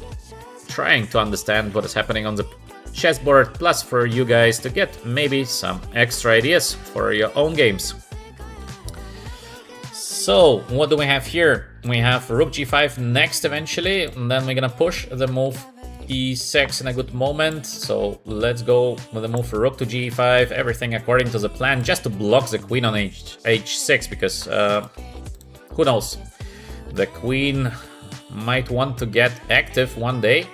trying to understand what is happening on the chessboard, plus for you guys to get maybe some extra ideas for your own games. So what do we have here? We have rook g5 next eventually, and then we're gonna push the move e6 in a good moment. So let's go with the move rook to g5, everything according to the plan, just to block the queen on h6, because who knows, the queen might want to get active one day.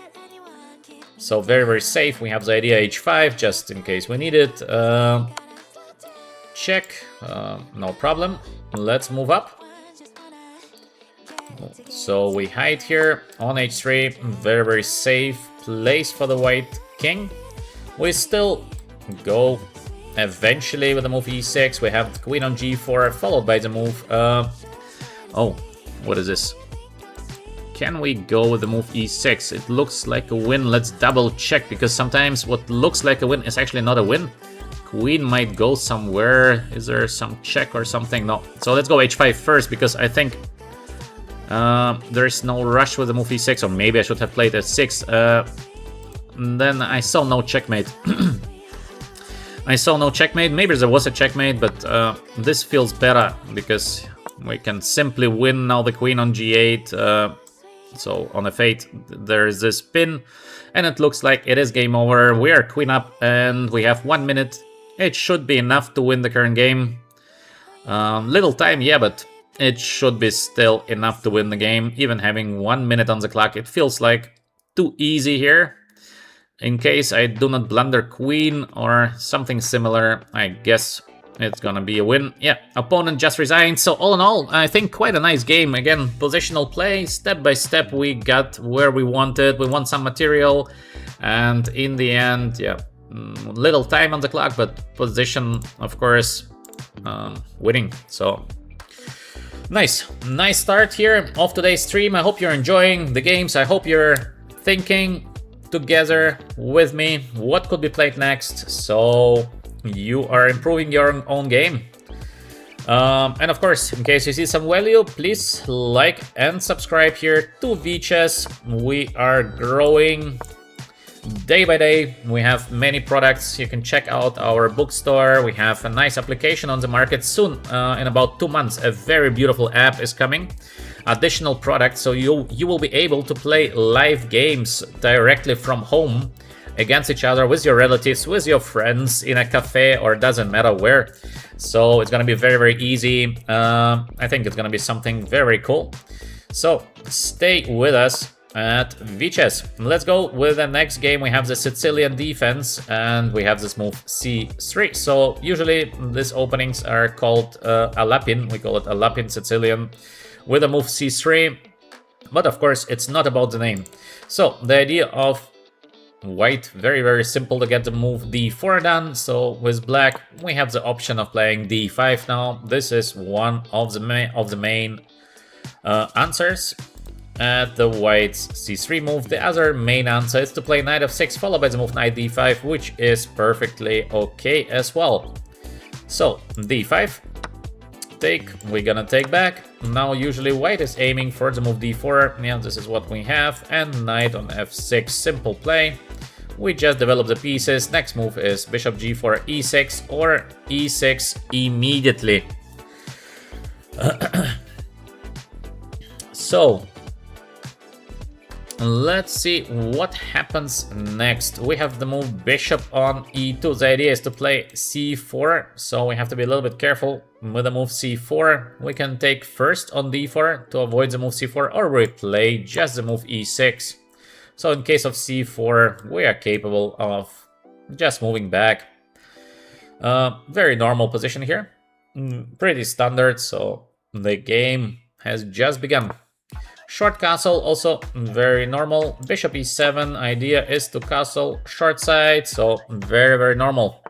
So very, very safe. We have the idea h5 just in case we need it. Check, no problem. Let's move up. So we hide here on h3. Very, very safe place for the white king. We still go eventually with the move e6. We have the queen on g4 followed by the move. Oh, what is this? Can we go with the move e6? It looks like a win. Let's double check, because sometimes what looks like a win is actually not a win. Queen might go somewhere. Is there some check or something? No. So let's go h5 first, because I think there's no rush with the move e6, or maybe I should have played f6. Then I saw no checkmate. I saw no checkmate. Maybe there was a checkmate, but this feels better, because we can simply win now the queen on g8. So on f8 there is this pin, and it looks like it is game over. We are queen up and we have 1 minute. It should be enough to win the current game. Little time, yeah, but it should be still enough to win the game. Even having 1 minute on the clock, it feels like too easy here. In case I do not blunder queen or something similar, I guess it's gonna be a win. Yeah, opponent just resigned. So all in all, I think quite a nice game. Again, positional play, step by step we got where we wanted. We want some material, and in the end, yeah, little time on the clock, but position, of course, winning. So nice start here of today's stream. I hope you're enjoying the games. I hope you're thinking together with me what could be played next, so you are improving your own game. And of course, in case you see some value, please like and subscribe here to VChess. We are growing day by day. We have many products. You can check out our bookstore. We have a nice application on the market soon. In about 2 months, a very beautiful app is coming. Additional products, so you will be able to play live games directly from home against each other, with your relatives, with your friends, in a cafe, or doesn't matter where. So it's gonna be very, very easy. I think it's gonna be something very cool. So stay with us at VChess. Let's go with the next game. We have the Sicilian defense, and we have this move c3. So usually these openings are called a lapin. We call it a lapin Sicilian with a move c3. But of course, it's not about the name. So the idea of white, very simple to get the move d4 done. So with black, we have the option of playing d5 now. This is one of the main answers at the white's c3 move. The other main answer is to play knight f6 followed by the move knight d5, which is perfectly okay as well. So d5, take, we're gonna take back. Now usually white is aiming for the move d4. Yeah, this is what we have. And knight on f6, simple play. We just develop the pieces. Next move is bishop g4 e6 or e6 immediately. So let's see what happens next. We have the move bishop on e2. The idea is to play c4, so we have to be a little bit careful with the move c4. We can take first on d4 to avoid the move c4, or we play just the move e6. So in case of c4, we are capable of just moving back. Very normal position here. Pretty standard, so the game has just begun. Short castle, also very normal. Bishop e7, idea is to castle short side, so very normal.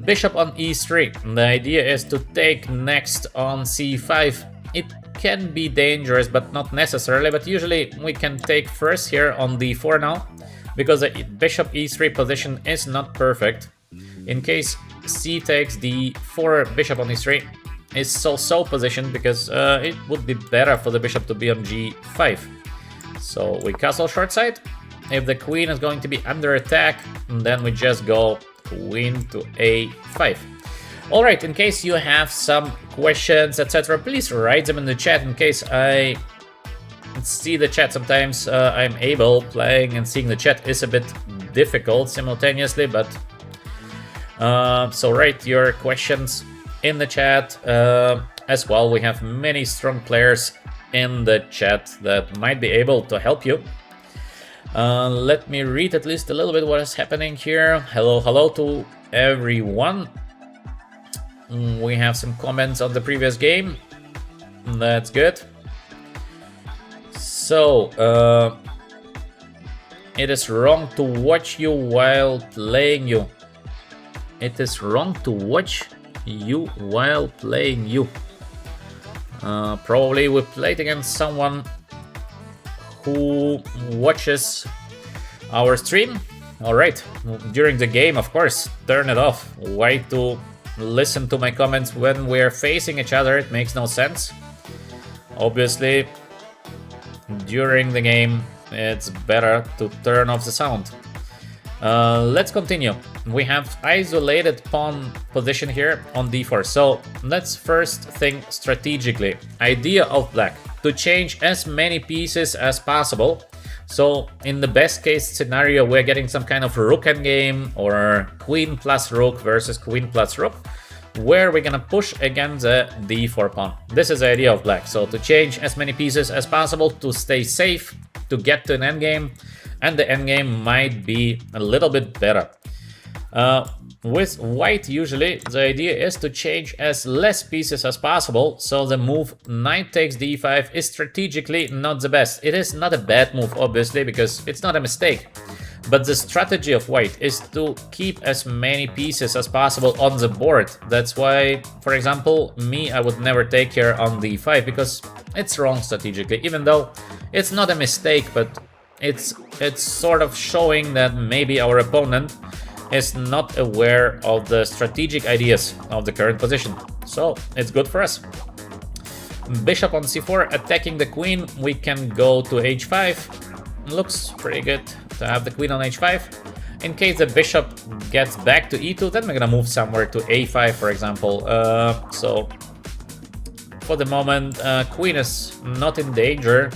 Bishop on e3, the idea is to take next on c5. It can be dangerous, but not necessarily, but usually we can take first here on d4 now, because the bishop e3 position is not perfect. In case c takes d4, bishop on e3 is so positioned, because it would be better for the bishop to be on g5. So we castle short side. If the queen is going to be under attack, then we just go queen to a5. Alright, in case you have some questions, etc., please write them in the chat. In case I see the chat, sometimes I'm able, playing and seeing the chat is a bit difficult simultaneously, but so write your questions in the chat as well. We have many strong players in the chat that might be able to help you. Let me read at least a little bit what is happening here. Hello to everyone. We have some comments on the previous game. That's good. So, it is wrong to watch you while playing you. It is wrong to watch you while playing you. Probably we played against someone who watches our stream. Alright, during the game, of course, turn it off. Why to listen to my comments when we're facing each other? It makes no sense. Obviously, during the game, it's better to turn off the sound. Let's continue. We have isolated pawn position here on d4. So let's first think strategically. Idea of black to change as many pieces as possible. So in the best case scenario, we're getting some kind of rook endgame or queen plus rook versus queen plus rook, where we're gonna push against the d4 pawn. This is the idea of black. So to change as many pieces as possible to stay safe, to get to an endgame, and the endgame might be a little bit better. With white, usually the idea is to change as less pieces as possible, so the move knight takes d5 is strategically not the best. It is not a bad move, obviously, because it's not a mistake. But the strategy of white is to keep as many pieces as possible on the board. That's why, for example, I would never take here on d5, because it's wrong strategically, even though it's not a mistake, but it's sort of showing that maybe our opponent is not aware of the strategic ideas of the current position. So it's good for us. Bishop on c4, attacking the queen. We can go to h5. Looks pretty good to have the queen on h5. In case the bishop gets back to e2, then we're gonna move somewhere to a5, for example. So for the moment, queen is not in danger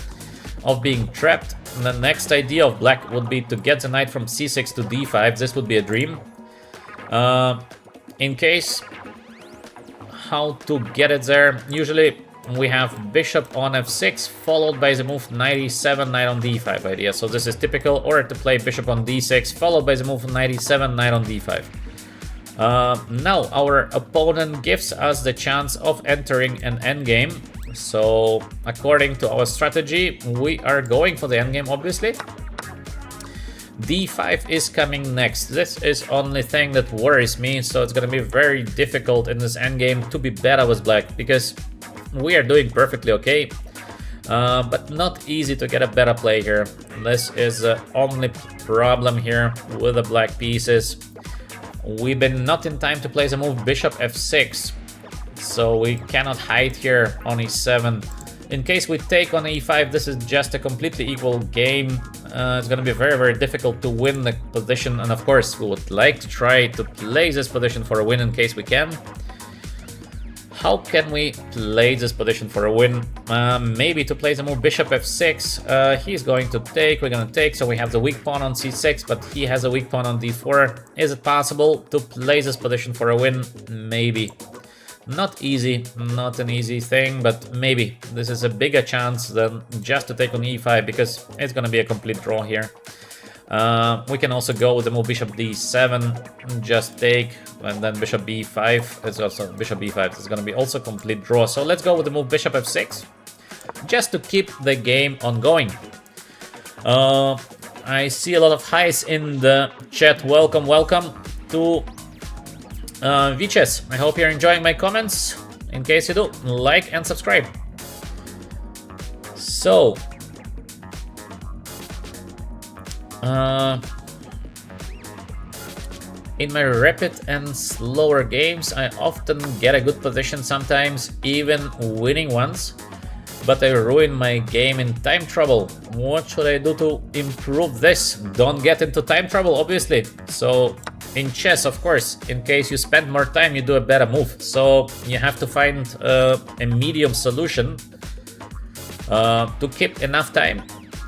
of being trapped. The next idea of black would be to get the knight from c6 to d5. This would be a dream. In case, how to get it there? Usually we have bishop on f6 followed by the move knight e7, knight on d5 idea. So this is typical, or to play bishop on d6 followed by the move knight e7, knight on d5. Now our opponent gives us the chance of entering an endgame So according to our strategy, we are going for the endgame, obviously. D5 is coming next. This is only thing that worries me, so it's gonna be very difficult in this endgame to be better with black, because we are doing perfectly okay, but not easy to get a better play here. This is the only problem here with the black pieces. We've been not in time to play the move bishop f6, so we cannot hide here on e7. In case we take on e5, this is just a completely equal game. It's gonna be very, very difficult to win the position, and of course we would like to try to play this position for a win in case we can. How can we play this position for a win? Maybe to play the move bishop f6. He's going to take, we're gonna take, so we have the weak pawn on c6, but he has a weak pawn on d4. Is it possible to play this position for a win? Maybe. Not easy, not an easy thing, but maybe. This is a bigger chance than just to take on e5, because it's gonna be a complete draw here. We can also go with the move bishop d7, just take, and then bishop b5. It's also bishop b5. It's going to be also complete draw. So let's go with the move bishop f6, just to keep the game ongoing. I see a lot of highs in the chat. Welcome, welcome to Viches. I hope you're enjoying my comments. In case you do, like and subscribe. So in my rapid and slower games, I often get a good position, sometimes even winning ones, but I ruin my game in time trouble. What should I do to improve this? Don't get into time trouble, obviously. So in chess, of course, in case you spend more time, you do a better move. So you have to find a medium solution to keep enough time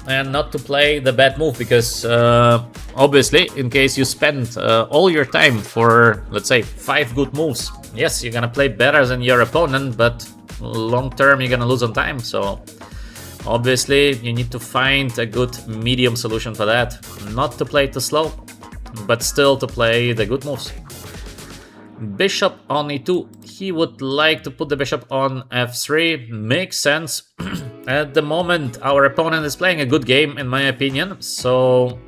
and not to play the bad move, because obviously, in case you spend all your time for, let's say, 5 good moves, yes, you're gonna play better than your opponent, but long term you're gonna lose on time. So obviously you need to find a good medium solution for that. Not to play too slow, but still to play the good moves. Bishop on e2. He would like to put the bishop on f3. Makes sense. At the moment, our opponent is playing a good game, in my opinion, so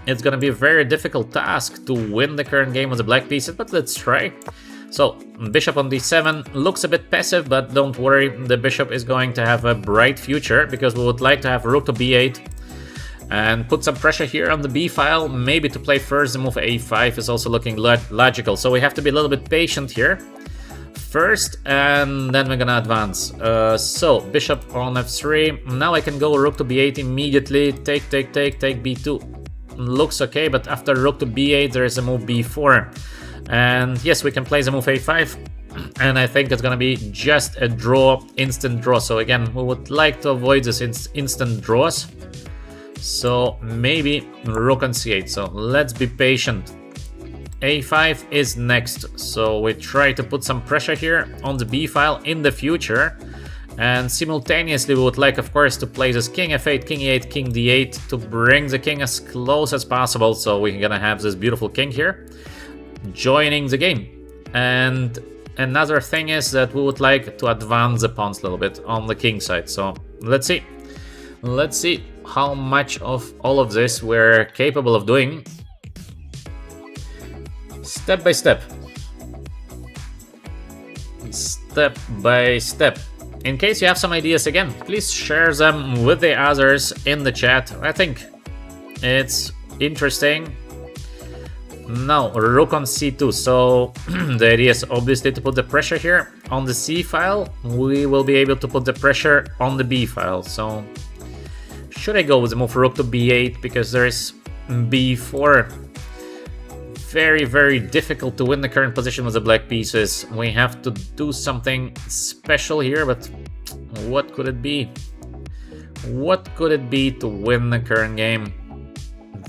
it's gonna be a very difficult task to win the current game with the black pieces, but let's try. So, bishop on d7 looks a bit passive, but don't worry, the bishop is going to have a bright future, because we would like to have rook to b8 and put some pressure here on the b file. Maybe to play first the move a5 is also looking logical, so we have to be a little bit patient here first, and then we're gonna advance. So bishop on f3. Now I can go rook to b8 immediately. Take b2. Looks okay, but after rook to b8 there is a move b4, and yes, we can play the move a5, and I think it's gonna be just a draw, instant draw. So again, we would like to avoid this instant draws, so maybe rook on c8. So let's be patient. a5 is next, so we try to put some pressure here on the b file in the future, and simultaneously we would like, of course, to play this king f8, king e8, king d8 to bring the king as close as possible, so we're gonna have this beautiful king here joining the game. And another thing is that we would like to advance the pawns a little bit on the king side. So let's see how much of all of this we're capable of doing. Step by step. Step by step. In case you have some ideas, again, please share them with the others in the chat. I think it's interesting. Now, rook on c2. So the idea is obviously to put the pressure here on the c file. We will be able to put the pressure on the b file. So should I go with the move rook to b8, because there is b4? Very, very difficult to win the current position with the black pieces. We have to do something special here, but what could it be? What could it be to win the current game?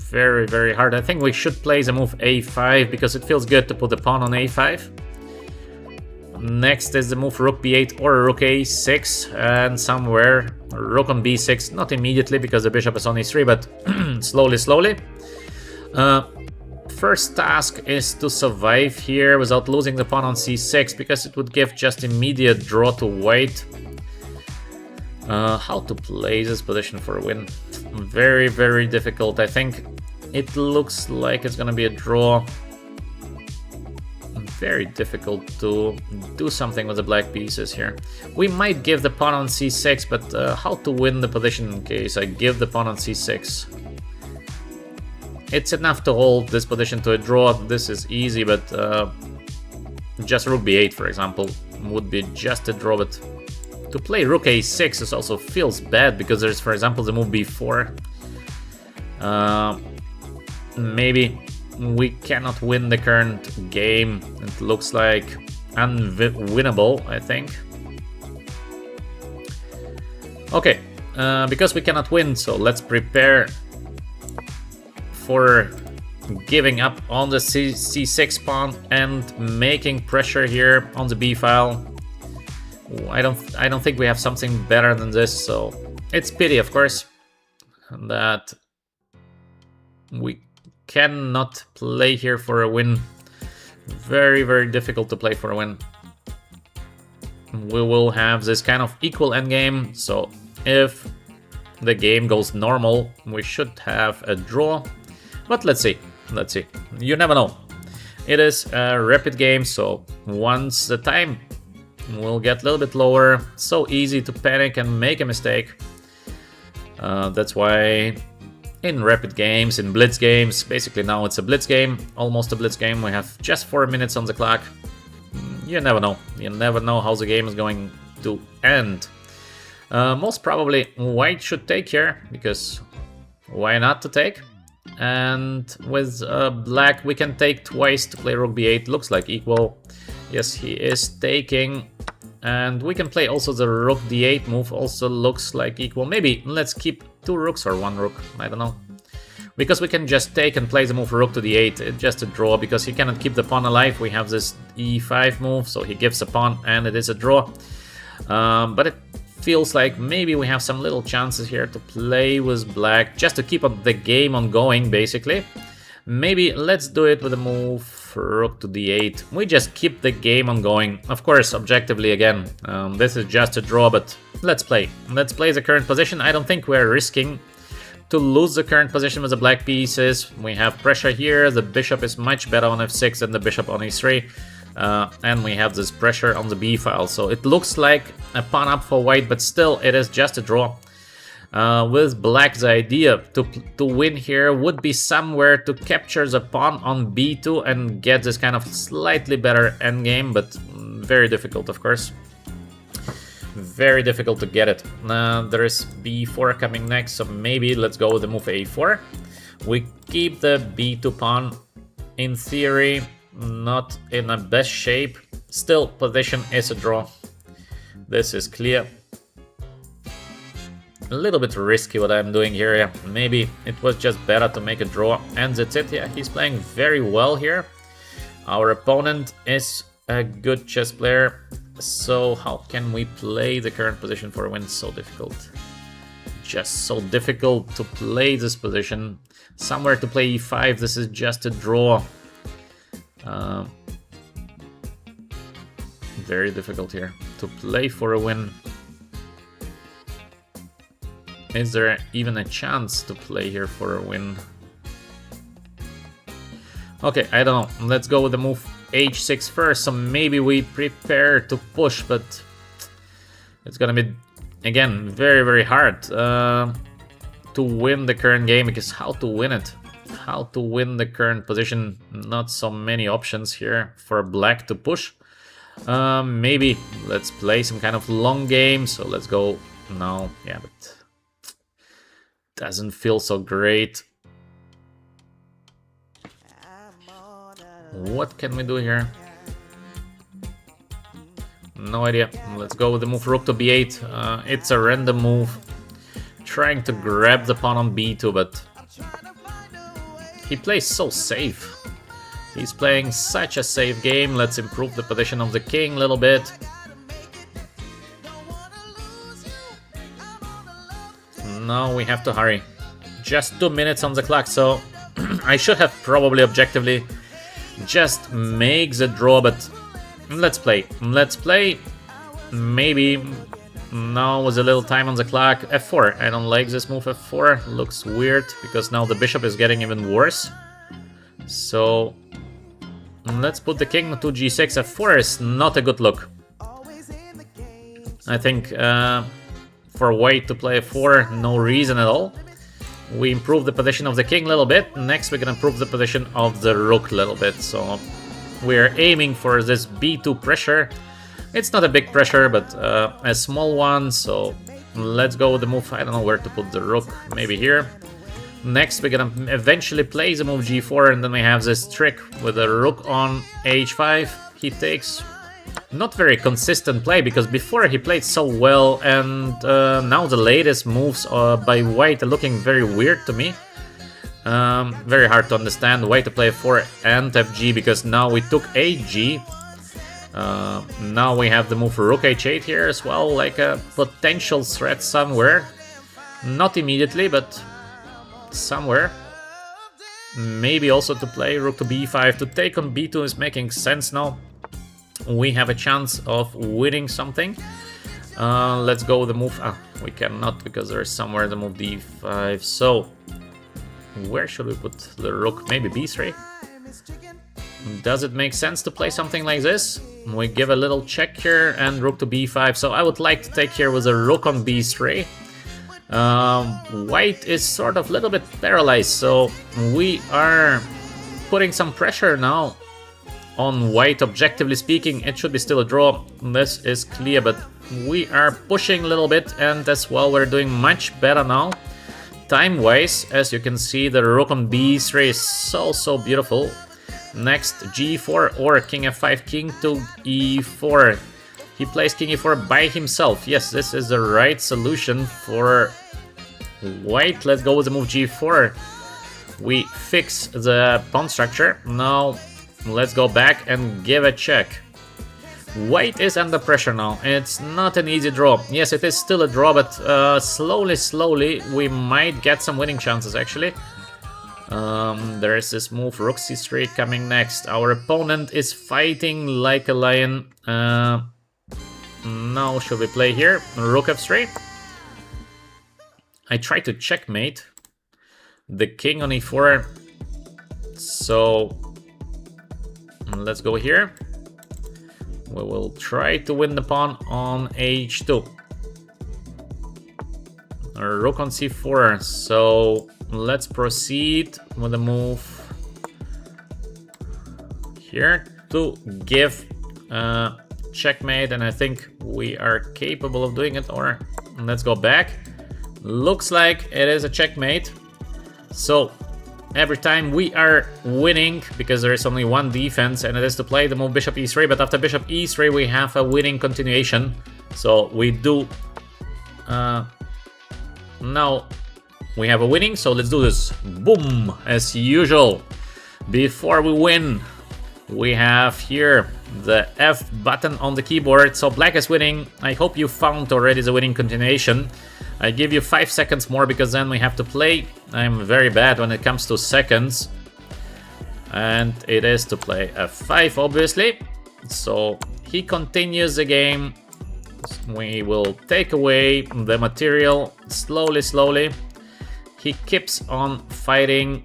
Very, very hard. I think we should play the move a5, because it feels good to put the pawn on a5. Next is the move rook b8 or rook a6, and somewhere rook on b6. Not immediately, because the bishop is on e3, but slowly. First task is to survive here without losing the pawn on c6, because it would give just immediate draw to white. How to play this position for a win? Very, very difficult. I think it looks like it's gonna be a draw. Very difficult to do something with the black pieces here. We might give the pawn on c6, but how to win the position in case I give the pawn on c6? It's enough to hold this position to a draw. This is easy, but just rook b8, for example, would be just a draw. But to play rook a6 is also feels bad because there's, for example, the move b4. Maybe we cannot win the current game. It looks like unwinnable, I think. Okay, because we cannot win, so let's prepare for giving up on the c6 pawn and making pressure here on the b file. I don't think we have something better than this, so it's pity, of course, that we cannot play here for a win. Very, very difficult to play for a win. We will have this kind of equal endgame, so if the game goes normal, we should have a draw. But let's see, let's see. You never know. It is a rapid game, so once the time will get a little bit lower, so easy to panic and make a mistake. That's why in rapid games, in blitz games, basically now it's a blitz game, almost a blitz game, we have just 4 minutes on the clock. You never know. You never know how the game is going to end. Most probably white should take here, because why not to take? And with black we can take twice to play rook b8, looks like equal. Yes, he is taking. And we can play also the rook d8 move, also looks like equal. Maybe let's keep 2 rooks or 1 rook, I don't know. Because we can just take and play the move rook to d8, it's just a draw, because he cannot keep the pawn alive. We have this e5 move, so he gives a pawn and it is a draw. But it feels like maybe we have some little chances here to play with black, just to keep the game ongoing, basically. Maybe let's do it with a move rook to d8. We just keep the game ongoing. Of course, objectively again, this is just a draw, but let's play. Let's play the current position. I don't think we're risking to lose the current position with the black pieces. We have pressure here. The bishop is much better on f6 than the bishop on e3. And we have this pressure on the b file. So it looks like a pawn up for white, but still it is just a draw. With black, the idea to win here would be somewhere to capture the pawn on b2 and get this kind of slightly better endgame, but very difficult, of course. Very difficult to get it. There is b4 coming next, so maybe let's go with the move a4. We keep the b2 pawn. In theory, not in the best shape. Still, position is a draw. This is clear. A little bit risky what I'm doing here, yeah. Maybe it was just better to make a draw, and that's it. Yeah, he's playing very well here. Our opponent is a good chess player, so how can we play the current position for a win? So difficult. Just so difficult to play this position. Somewhere to play e5, this is just a draw. Very difficult here to play for a win. Is there even a chance to play here for a win? Okay, I don't know. Let's go with the move h6 first, so maybe we prepare to push, but it's gonna be, again, very, very hard to win the current game, because how to win it? How to win the current position? Not so many options here for black to push. Maybe let's play some kind of long game, so let's go. No, yeah, but doesn't feel so great. What can we do here? No idea. Let's go with the move rook to b8. It's a random move. Trying to grab the pawn on b2, but he plays so safe. He's playing such a safe game. Let's improve the position of the king a little bit. No, we have to hurry. Just 2 minutes on the clock, so I should have probably objectively just make the draw, but let's play. Let's play. Maybe Now with a little time on the clock, f4. I don't like this move, f4. Looks weird, because now the bishop is getting even worse. So let's put the king to g6. f4 is not a good look. I think for white to play f4, no reason at all. We improve the position of the king a little bit. Next, we're gonna improve the position of the rook a little bit. So we're aiming for this b2 pressure. It's not a big pressure, but a small one. So let's go with the move. I don't know where to put the rook. Maybe here. Next, we're gonna eventually play the move g4, and then we have this trick with the rook on h5. He takes. Not very consistent play, because before he played so well, and now the latest moves by white are looking very weird to me. Very hard to understand why to play f4 and fg, because now we took hg. Now we have the move for rook h8 here as well, like a potential threat somewhere. Not immediately, but somewhere. Maybe also to play rook to b5. To take on b2 is making sense now. We have a chance of winning something. Let's go with the move. We cannot, because there is somewhere the move d5. So where should we put the rook? Maybe b3. Does it make sense to play something like this? We give a little check here and rook to b5. So I would like to take here with a rook on b3. White is sort of a little bit paralyzed, so we are putting some pressure now on white. Objectively speaking, it should be still a draw. This is clear, but we are pushing a little bit, and as well we're doing much better now. Time-wise, as you can see, the rook on b3 is so beautiful. Next, g4 or king f5, king to e4. He plays king e4 by himself. Yes, this is the right solution for white. Let's go with the move g4. We fix the pawn structure. Now let's go back and give a check. White is under pressure now. It's not an easy draw. Yes, it is still a draw, but slowly we might get some winning chances actually. There is this move rook c3 coming next. Our opponent is fighting like a lion. Now should we play here? Rook f3. I try to checkmate the king on e4. So let's go here. We will try to win the pawn on h2. Rook on c4. So let's proceed with the move here to give checkmate, and I think we are capable of doing it. Or let's go back. Looks like it is a checkmate. So every time we are winning, because there is only one defense, and it is to play the move bishop e3, but after bishop e3 we have a winning continuation. So we do now we have a winning, so let's do this. Boom! As usual, before we win, we have here the F button on the keyboard. So black is winning. I hope you found already the winning continuation. I give you 5 seconds more, because then we have to play. I'm very bad when it comes to seconds. And it is to play f5, obviously. So he continues the game. We will take away the material slowly. He keeps on fighting.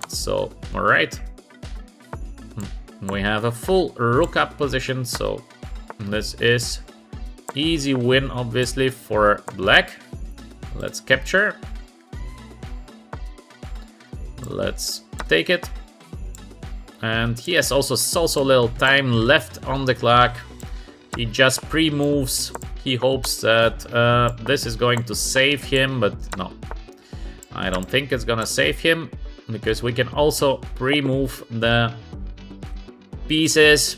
So, alright. We have a full rook up position, so this is easy win, obviously, for black. Let's capture. Let's take it. And he has also so little time left on the clock. He just pre-moves. He hopes that this is going to save him, but no. I don't think it's gonna save him, because we can also pre-move the pieces.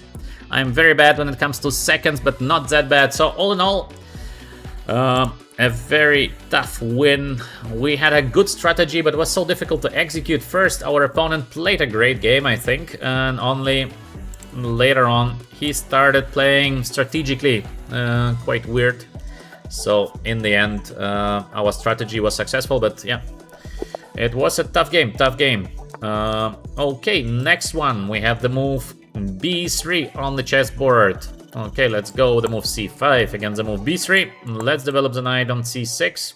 I'm very bad when it comes to seconds, but not that bad. So all in all, a very tough win. We had a good strategy, but it was so difficult to execute. First, our opponent played a great game, I think, and only later on he started playing strategically, quite weird. So in the end, our strategy was successful, but yeah, it was a tough game, Okay, next one, we have the move b3 on the chessboard. Okay, let's go with the move c5 against the move b3. Let's develop the knight on c6.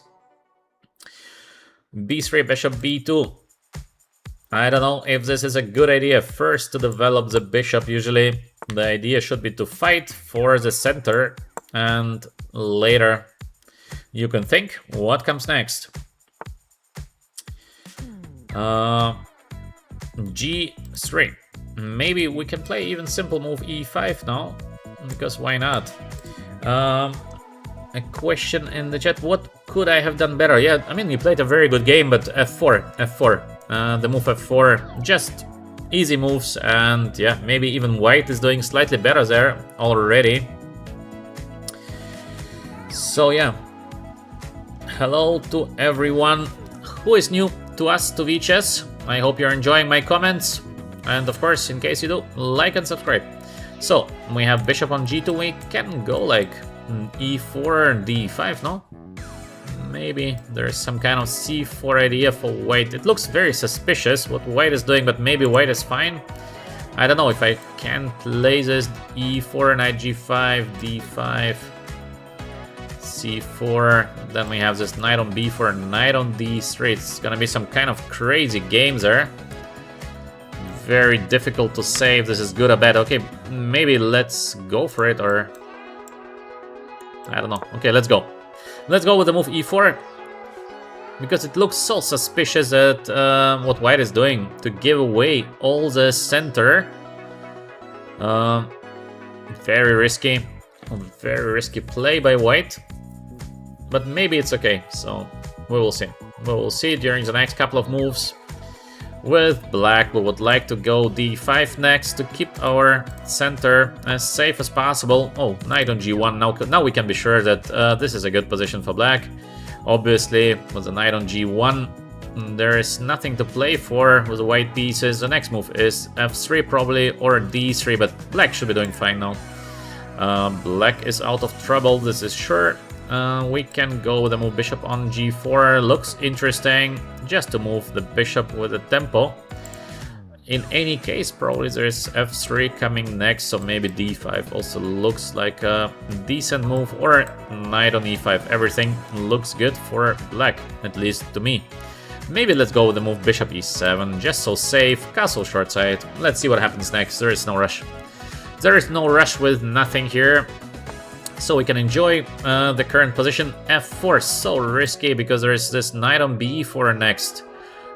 b3, bishop b2. I don't know if this is a good idea. First to develop the bishop. Usually the idea should be to fight for the center, and later you can think what comes next. g3. Maybe we can play even simple move e5 now, because why not? A question in the chat, what could I have done better? Yeah, I mean, you played a very good game, but f4. The move f4, just easy moves, and yeah, maybe even white is doing slightly better there already. So yeah, hello to everyone who is new to us, to VHS. I hope you're enjoying my comments, and of course, in case you do, like and subscribe. So we have bishop on g2. We can go like e4, d5, no? Maybe there's some kind of c4 idea for white. It looks very suspicious what white is doing, but maybe white is fine. I don't know if I can play this e4, knight g5, d5, c4. Then we have this knight on b4, knight on d3. It's gonna be some kind of crazy games there. Very difficult to say if this is good or bad. Okay, maybe let's go for it, or I don't know. Okay, let's go. Let's go with the move e4, because it looks so suspicious at what white is doing to give away all the center. Very risky play by white, but maybe it's okay. So we will see. We will see during the next couple of moves. With black, we would like to go d5 next to keep our center as safe as possible. Oh, knight on g1. Now we can be sure that this is a good position for black. Obviously, with the knight on g1, there is nothing to play for with the white pieces. The next move is f3 probably, or d3, but black should be doing fine now. Black is out of trouble, this is sure. We can go with a move bishop on g4. Looks interesting, just to move the bishop with a tempo. In any case, probably there's f3 coming next, so maybe d5 also looks like a decent move, or knight on e5. Everything looks good for black, at least to me. Maybe let's go with the move bishop e7, just so safe, castle short side. Let's see what happens next. There is no rush. There is no rush with nothing here. So we can enjoy the current position. f4, so risky because there is this knight on b4 next.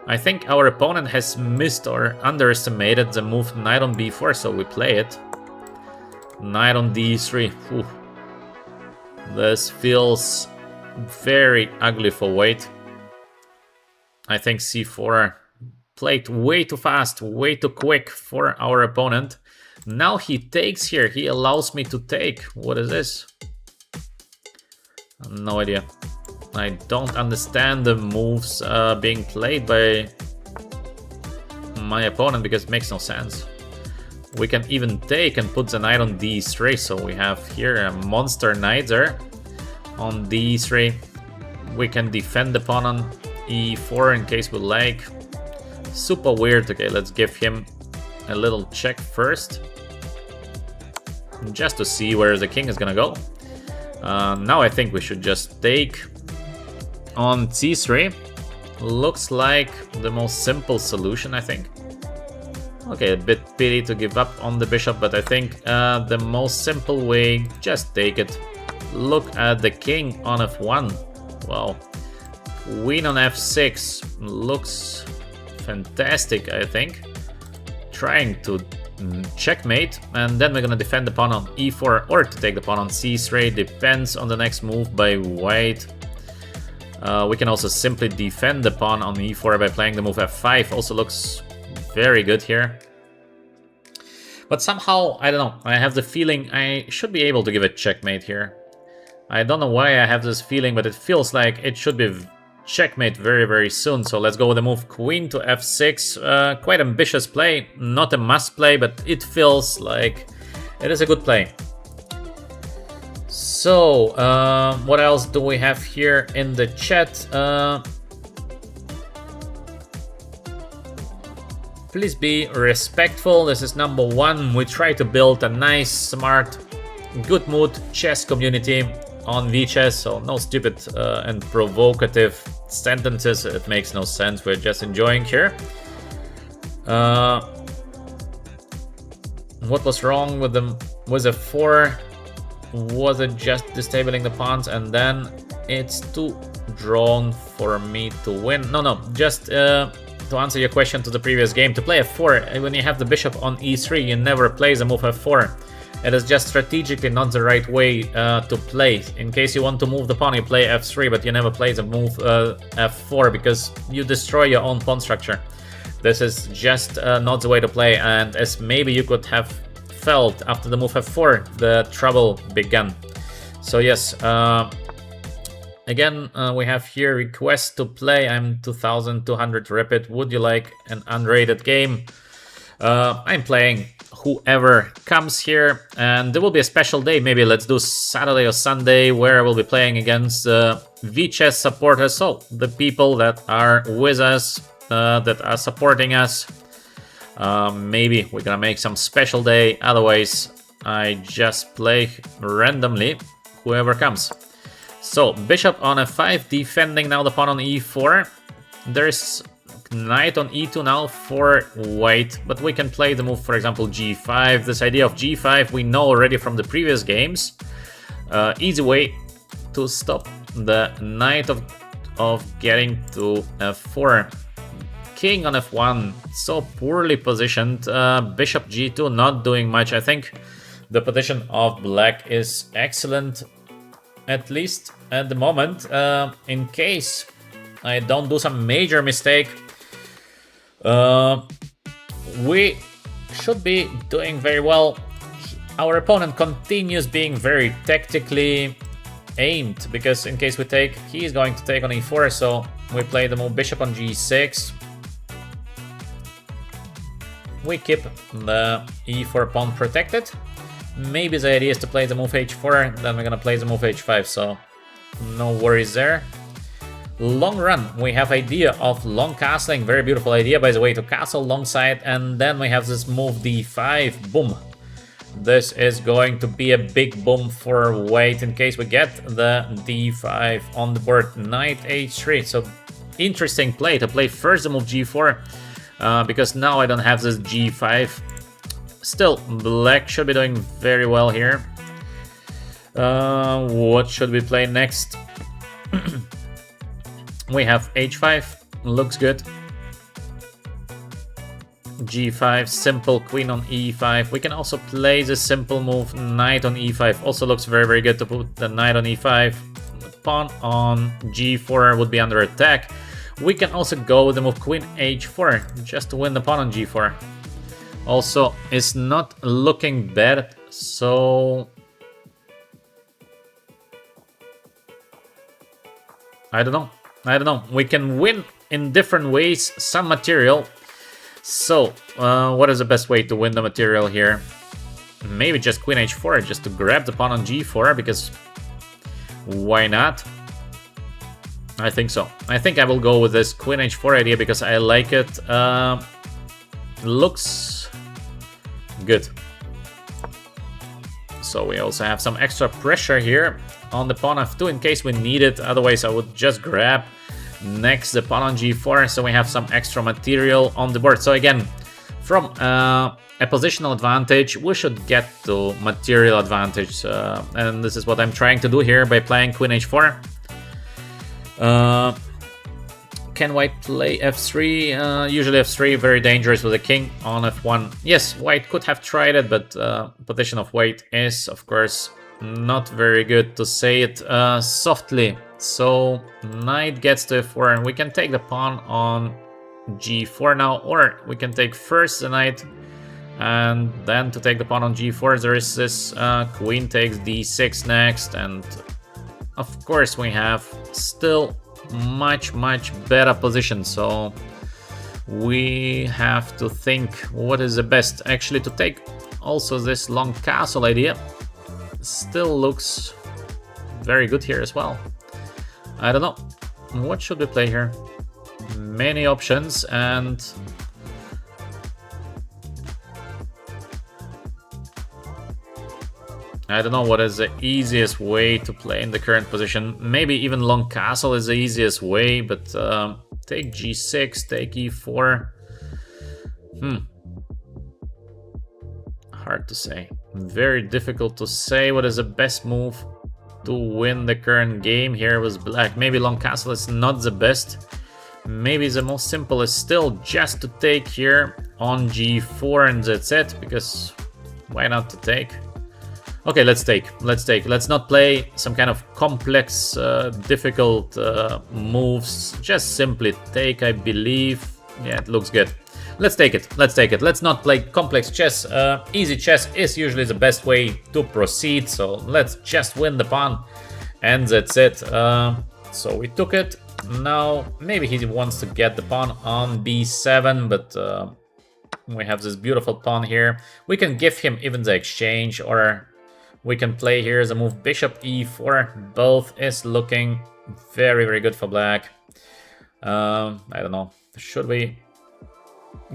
I think our opponent has missed or underestimated the move knight on b4, so we play it. Knight on d3. Whew. This feels very ugly for white. I think c4 played way too fast, way too quick for our opponent. Now he takes here, he allows me to take. What is this? No idea. I don't understand the moves being played by my opponent, because it makes no sense. We can even take and put the knight on d3, so we have here a monster knight there. On d3, we can defend the pawn on e4 in case we like. Super weird. Okay, let's give him a little check first, just to see where the king is gonna go. Now I think we should just take on c3. Looks like the most simple solution, I think. Okay, a bit pity to give up on the bishop, but I think the most simple way, just take it. Look at the king on f1. Wow. Queen on f6 looks fantastic, I think. Trying to checkmate, and then we're gonna defend the pawn on e4, or to take the pawn on c3. Depends on the next move by white. We can also simply defend the pawn on e4 by playing the move f5. Also looks very good here. But somehow, I don't know, I have the feeling I should be able to give a checkmate here. I don't know why I have this feeling, but it feels like it should be checkmate very, very soon. So let's go with the move queen to f6. Quite ambitious play, not a must play, but it feels like it is a good play. So, what else do we have here in the chat? Please be respectful. This is number one. We try to build a nice, smart good mood chess community on VChess, so no stupid and provocative sentences. It makes no sense. We're just enjoying here. What was wrong with them? Was a 4? Was it just disabling the pawns and then it's too drawn for me to win? No, just to answer your question to the previous game, to play f4, when you have the bishop on e3, you never play the move f4. It is just strategically not the right way to play. In case you want to move the pawn, you play f3, but you never play the move f4 because you destroy your own pawn structure. This is just not the way to play, and as maybe you could have felt after the move f4, the trouble began. So yes, again, we have here request to play. I'm 2200 rapid. Would you like an unrated game? I'm playing whoever comes here, and there will be a special day. Maybe let's do Saturday or Sunday where I will be playing against VChess supporters. So the people that are with us, that are supporting us. Maybe we're gonna make some special day. Otherwise, I just play randomly whoever comes. So bishop on f5, defending now the pawn on e4. There's knight on e2 now for white, but we can play the move, for example, g5. This idea of g5 we know already from the previous games. Easy way to stop the knight of getting to f4. King on f1, so poorly positioned. Bishop g2, not doing much. I think the position of black is excellent, at least at the moment. In case I don't do some major mistake, we should be doing very well. Our opponent continues being very tactically aimed, because in case we take, he is going to take on e4, so we play the move bishop on g6. We keep the e4 pawn protected. Maybe the idea is to play the move h4, then we're gonna play the move h5, so no worries there. Long run, we have idea of long castling, very beautiful idea by the way, to castle long side, and then we have this move d5, boom. This is going to be a big boom for white in case we get the d5 on the board. Knight h3, so interesting play to play first the move g4, because now I don't have this g5. Still, black should be doing very well here. What should we play next? We have h5, looks good. g5, simple, queen on e5. We can also play the simple move knight on e5. Also looks very, very good to put the knight on e5. Pawn on g4 would be under attack. We can also go with the move queen h4 just to win the pawn on g4. Also, it's not looking bad, so I don't know. We can win in different ways, some material. So, what is the best way to win the material here? Maybe just queen h4, just to grab the pawn on g4, because why not? I think so. I think I will go with this queen h4 idea because I like it. Looks good. So we also have some extra pressure here on the pawn f2 in case we need it. Otherwise, I would just grab next the pawn on g4. So we have some extra material on the board. So again, from a positional advantage, we should get to material advantage. And this is what I'm trying to do here by playing queen h4. Can white play f3? Usually f3, very dangerous with a king on f1. Yes, white could have tried it, but position of white is, of course, not very good, to say it softly. So knight gets to f4, and we can take the pawn on g4 now, or we can take first the knight, and then to take the pawn on g4, there is this queen takes d6 next, and of course we have still much better position, so we have to think what is the best. Actually, to take also this long castle idea still looks very good here as well. I don't know, what should we play here? Many options, and I don't know what is the easiest way to play in the current position. Maybe even long castle is the easiest way, but take g6, take e4. Hard to say. Very difficult to say what is the best move to win the current game here with black. Maybe long castle is not the best. Maybe the most simple is still just to take here on g4 and that's it, because why not to take? Okay, let's take. Let's not play some kind of complex, difficult moves. Just simply take, I believe. Yeah, it looks good. Let's take it. Let's not play complex chess. Easy chess is usually the best way to proceed. So let's just win the pawn. And that's it. So we took it. Now, maybe he wants to get the pawn on b7, but we have this beautiful pawn here. We can give him even the exchange, or we can play here the move bishop e4. Both is looking very, very good for black. I don't know. Should we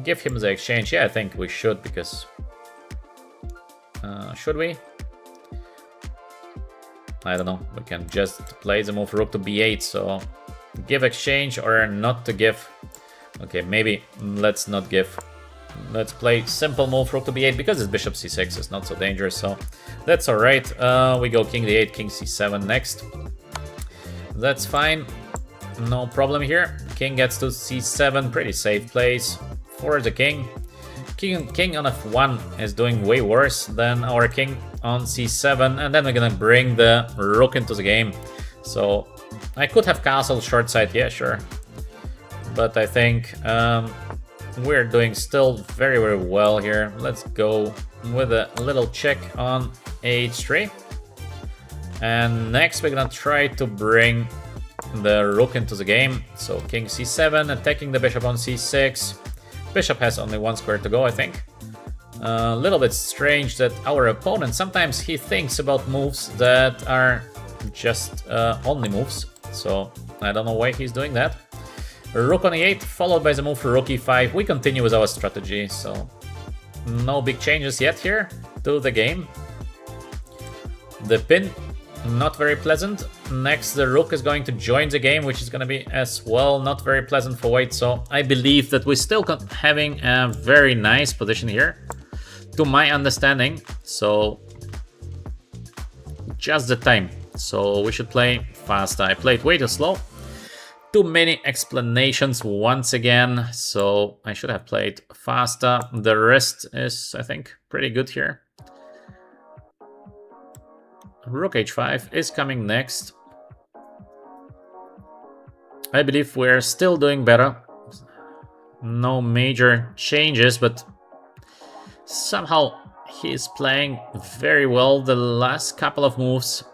give him the exchange? Yeah, I think we should, because... should we? I don't know. We can just play the move rook to b8, so... give exchange or not to give. Okay, maybe let's not give. Let's play simple move rook to b8 because it's bishop c6 is not so dangerous, so that's alright. We go king d8, king c7 next. That's fine. No problem here. King gets to c7, pretty safe place for the king. King on f1 is doing way worse than our king on c7, and then we're gonna bring the rook into the game. So I could have castle short side, yeah, sure. But I think we're doing still very, very well here. Let's go with a little check on h3. And next we're gonna try to bring the rook into the game. So king c7, attacking the bishop on c6. Bishop has only one square to go, I think. A little bit strange that our opponent, sometimes he thinks about moves that are just only moves. So I don't know why he's doing that. Rook on e8, followed by the move for rook e5. We continue with our strategy, so no big changes yet here to the game. The pin, not very pleasant. Next, the rook is going to join the game, which is going to be as well not very pleasant for white. So I believe that we're still having a very nice position here, to my understanding. So just the time. So we should play fast. I played way too slow. Too many explanations once again. So I should have played faster. The rest is, I think, pretty good here. Rook h5 is coming next. I believe we're still doing better. No major changes, but somehow he's playing very well the last couple of moves.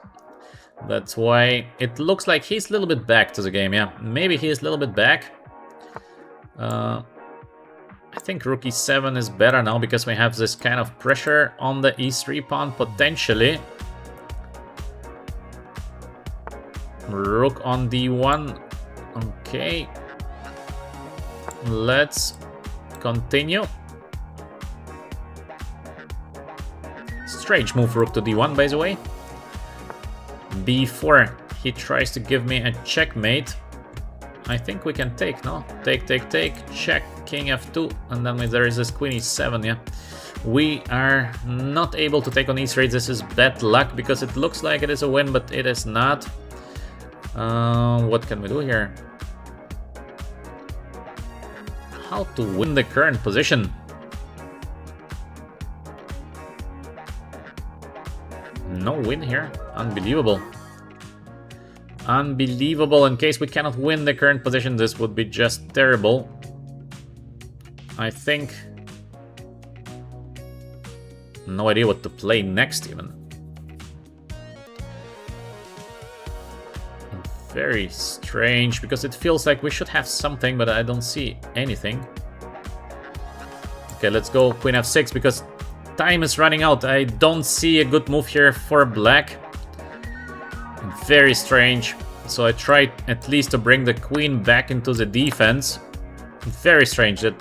That's why it looks like he's a little bit back to the game, yeah. Maybe he's a little bit back. I think rook e7 is better now because we have this kind of pressure on the e3 pawn potentially. Rook on d1. Okay. Let's continue. Strange move rook to d1, by the way. b4. He tries to give me a checkmate. I think we can take, no? Take, check, king f2, and then there is this queen e7, yeah. We are not able to take on e3. This is bad luck because it looks like it is a win, but it is not. What can we do here? How to win the current position? No win here. Unbelievable. Unbelievable. In case we cannot win the current position, this would be just terrible. I think... no idea what to play next, even. Very strange, because it feels like we should have something, but I don't see anything. Okay, let's go queen f6, because time is running out. I don't see a good move here for black. Very strange. So I tried at least to bring the queen back into the defense. Very strange that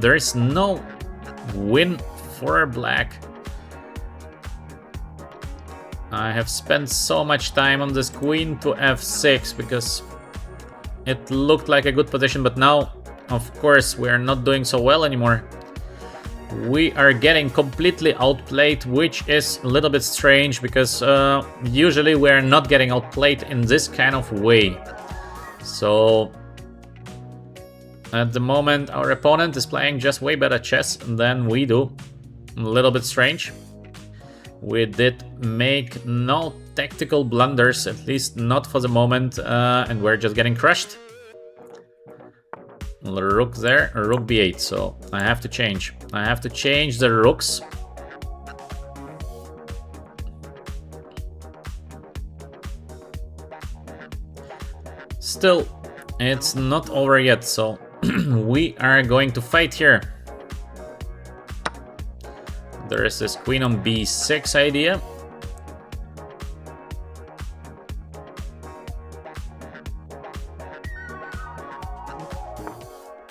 there is no win for black. I have spent so much time on this queen to f6 because it looked like a good position, but now, of course, we are not doing so well anymore. We are getting completely outplayed, which is a little bit strange because usually we are not getting outplayed in this kind of way. So at the moment, our opponent is playing just way better chess than we do. A little bit strange. We did make no tactical blunders, at least not for the moment, and we're just getting crushed. Rook there, rook b8, so I have to change. I have to change the rooks. Still, it's not over yet, so we are going to fight here. There is this queen on b6 idea.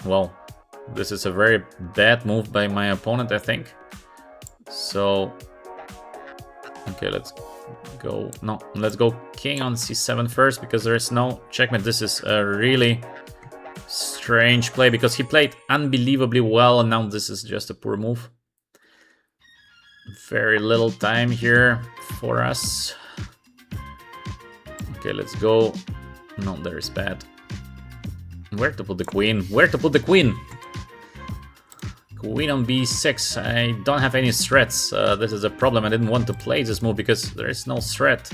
Well, this is a very bad move by my opponent, I think. So, okay, let's go. No, let's go king on c7 first because there is no checkmate. This is a really strange play because he played unbelievably well and now this is just a poor move. Very little time here for us. Okay, let's go. No, there is bad. Where to put the queen? Where to put the queen? Queen on b6. I don't have any threats. This is a problem. I didn't want to play this move because there is no threat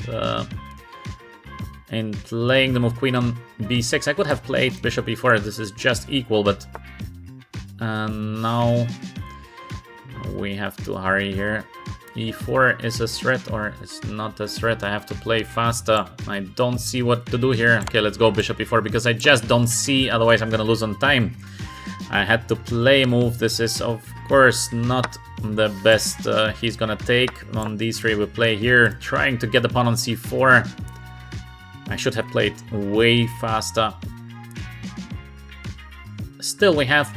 in playing the move queen on b6. I could have played bishop e4. This is just equal, but now we have to hurry here. e4 is a threat or it's not a threat. I have to play faster. I don't see what to do here. Okay, let's go bishop e4 because I just don't see, otherwise I'm gonna lose on time. I had to play a move. This is of course not the best he's gonna take. On d3 we play here, trying to get the pawn on c4. I should have played way faster. Still, we have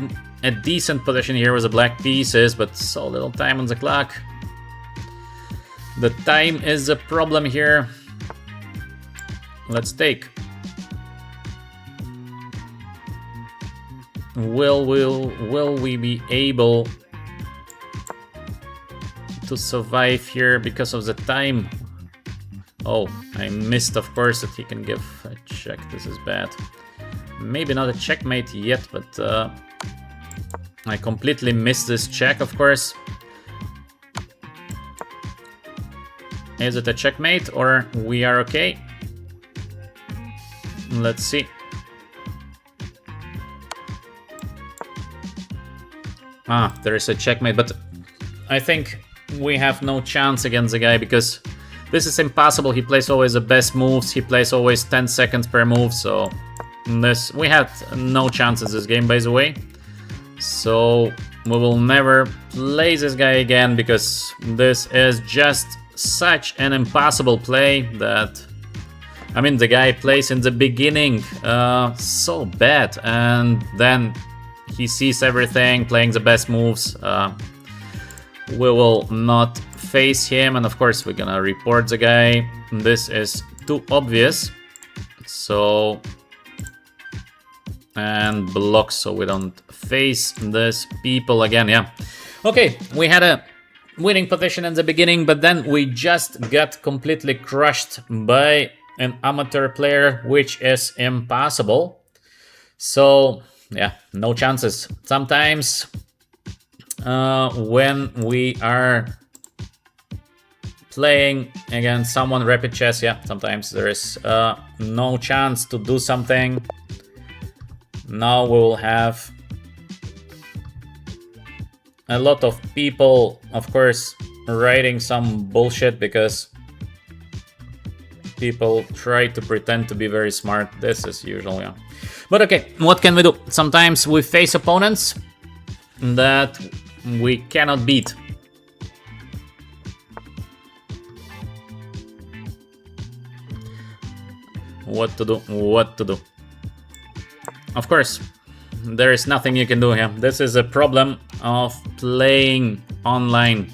a decent position here with the black pieces, but so little time on the clock. The time is a problem here. Let's take. Will we be able to survive here because of the time? Oh, I missed, of course, that he can give a check. This is bad. Maybe not a checkmate yet, but I completely missed this check, of course. Is it a checkmate or we are okay? Let's see. Ah, there is a checkmate, but I think we have no chance against the guy because this is impossible. He plays always the best moves. He plays always 10 seconds per move, so we had no chances this game, by the way. So we will never play this guy again because this is just such an impossible play that, I mean, the guy plays in the beginning so bad and then he sees everything, playing the best moves. We will not face him, and of course we're gonna report the guy. This is too obvious, so, and block so we don't face this people again. Yeah, okay, we had a winning position in the beginning, but then we just got completely crushed by an amateur player, which is impossible. So yeah, no chances. Sometimes when we are playing against someone rapid chess, yeah, sometimes there is no chance to do something. Now we will have a lot of people, of course, writing some bullshit because people try to pretend to be very smart. This is usual, yeah. But okay, what can we do? Sometimes we face opponents that we cannot beat. What to do? What to do? Of course, there is nothing you can do here. This is a problem of playing online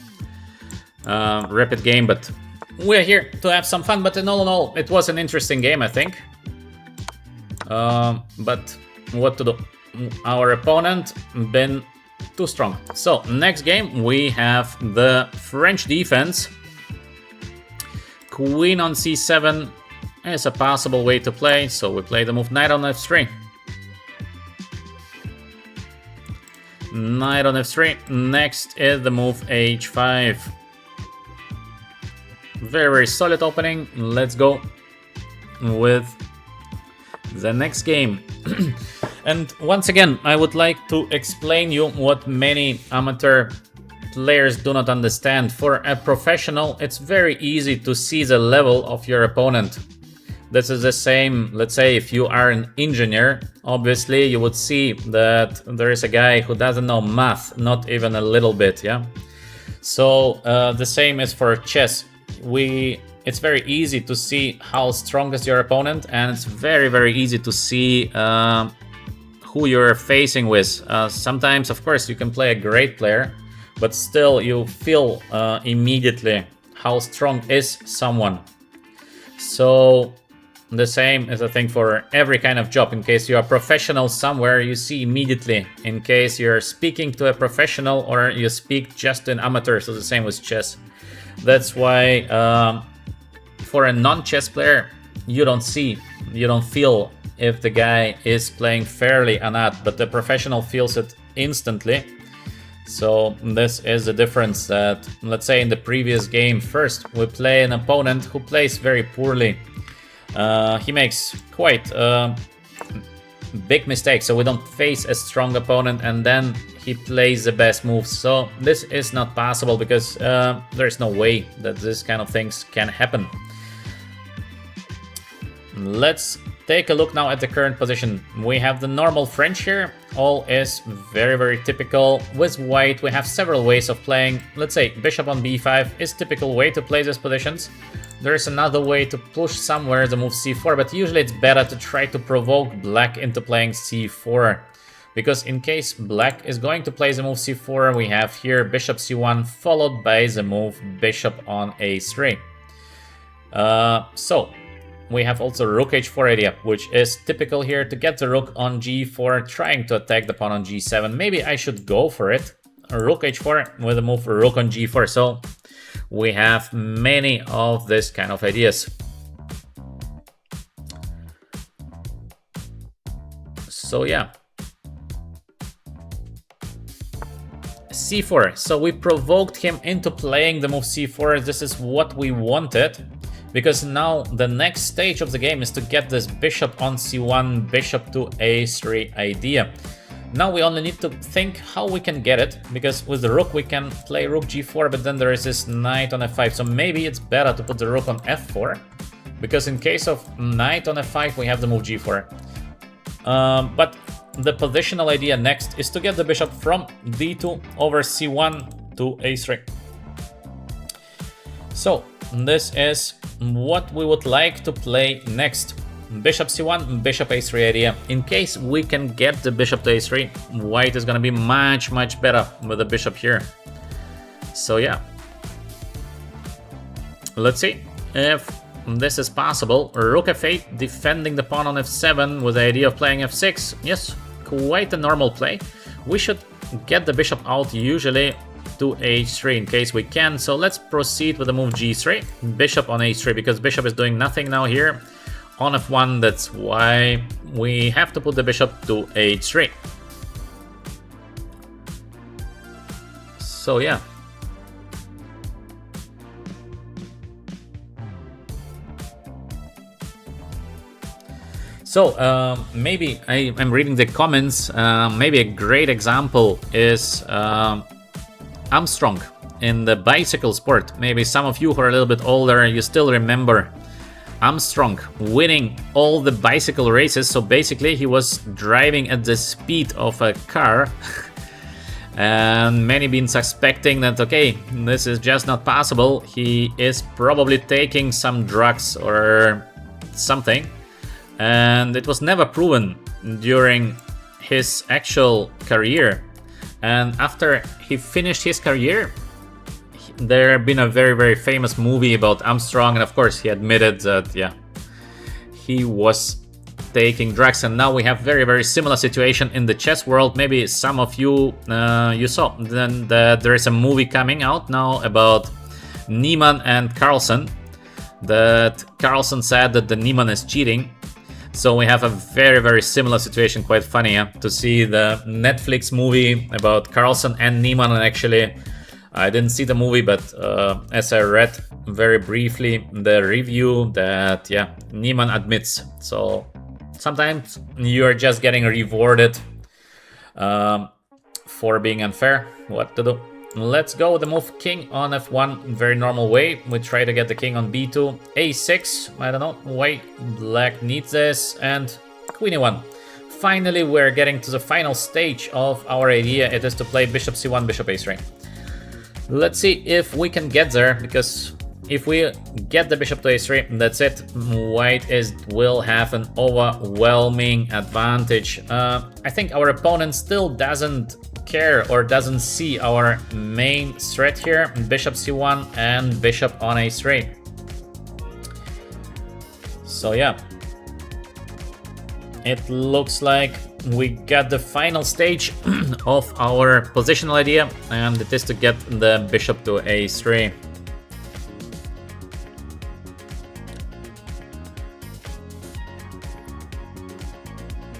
rapid game, but we're here to have some fun, but in all, it was an interesting game, I think. But what to do? Our opponent been too strong. So next game we have the French defense. Queen on c7 is a possible way to play, so we play the move knight on f3. Knight on f3. Next is the move h5. Very, very solid opening. Let's go with the next game. And once again, I would like to explain you what many amateur players do not understand. For a professional, it's very easy to see the level of your opponent. This is the same, let's say, if you are an engineer, obviously you would see that there is a guy who doesn't know math, not even a little bit, yeah? So the same is for chess. It's very easy to see how strong is your opponent, and it's very, very easy to see who you're facing with. Sometimes, of course, you can play a great player, but still you feel immediately how strong is someone. So the same is a thing for every kind of job. In case you are professional somewhere, you see immediately. In case you're speaking to a professional or you speak just to an amateur, so the same with chess. That's why for a non-chess player, you don't feel if the guy is playing fairly or not, but the professional feels it instantly. So this is the difference that, let's say in the previous game, first we play an opponent who plays very poorly. He makes quite big mistakes, so we don't face a strong opponent, and then he plays the best moves. So this is not possible because there's no way that this kind of things can happen. Let's take a look now at the current position. We have the normal French here. All is very, very typical. With white, we have several ways of playing. Let's say bishop on b5 is typical way to play these positions. There is another way to push somewhere the move c4, but usually it's better to try to provoke black into playing c4. Because in case black is going to play the move c4, we have here bishop c1 followed by the move bishop on a3. So we have also rook h4 idea, which is typical here to get the rook on g4, trying to attack the pawn on g7. Maybe I should go for it. Rook h4 with a move rook on g4. So we have many of this kind of ideas. So yeah. c4. So we provoked him into playing the move c4. This is what we wanted. Because now the next stage of the game is to get this bishop on c1, bishop to a3 idea. Now we only need to think how we can get it, because with the rook we can play rook g4, but then there is this knight on f5, so maybe it's better to put the rook on f4, because in case of knight on f5 we have the move g4. But the positional idea next is to get the bishop from d2 over c1 to a3. So this is what we would like to play next. Bishop c1, bishop a3 idea. In case we can get the bishop to a3, white is gonna be much, much better with the bishop here. So yeah. Let's see if this is possible. Rook f8, defending the pawn on f7 with the idea of playing f6. Yes, quite a normal play. We should get the bishop out usually to h3 in case we can. So let's proceed with the move g3, bishop on h3, because bishop is doing nothing now here on f1. That's why we have to put the bishop to h3. So yeah. So maybe I'm reading the comments. Maybe a great example is Armstrong in the bicycle sport. Maybe some of you who are a little bit older, you still remember Armstrong winning all the bicycle races. So basically he was driving at the speed of a car and many been suspecting that, okay, this is just not possible. He is probably taking some drugs or something, and it was never proven during his actual career. And after he finished his career, there been a very famous movie about Armstrong, and of course he admitted that, yeah, he was taking drugs, and now we have very similar situation in the chess world. Maybe some of you you saw then that there is a movie coming out now about Niemann and Carlsen, that Carlsen said that the Niemann is cheating. So we have a very similar situation. Quite funny, yeah? To see the Netflix movie about Carlsen and Niemann. And actually I didn't see the movie, but as I read very briefly the review, that yeah, Niemann admits. So sometimes you're just getting rewarded for being unfair. What to do? Let's go with the move king on f1, very normal way. We try to get the king on b2, a6, I don't know why black needs this, and queen e1. Finally, we're getting to the final stage of our idea. It is to play bishop c1, bishop a3. Let's see if we can get there, because if we get the bishop to a3, that's it. White will have an overwhelming advantage. I think our opponent still doesn't care or doesn't see our main threat here, bishop c1 and bishop on a3. So yeah, it looks like we got the final stage of our positional idea, and it is to get the bishop to a3.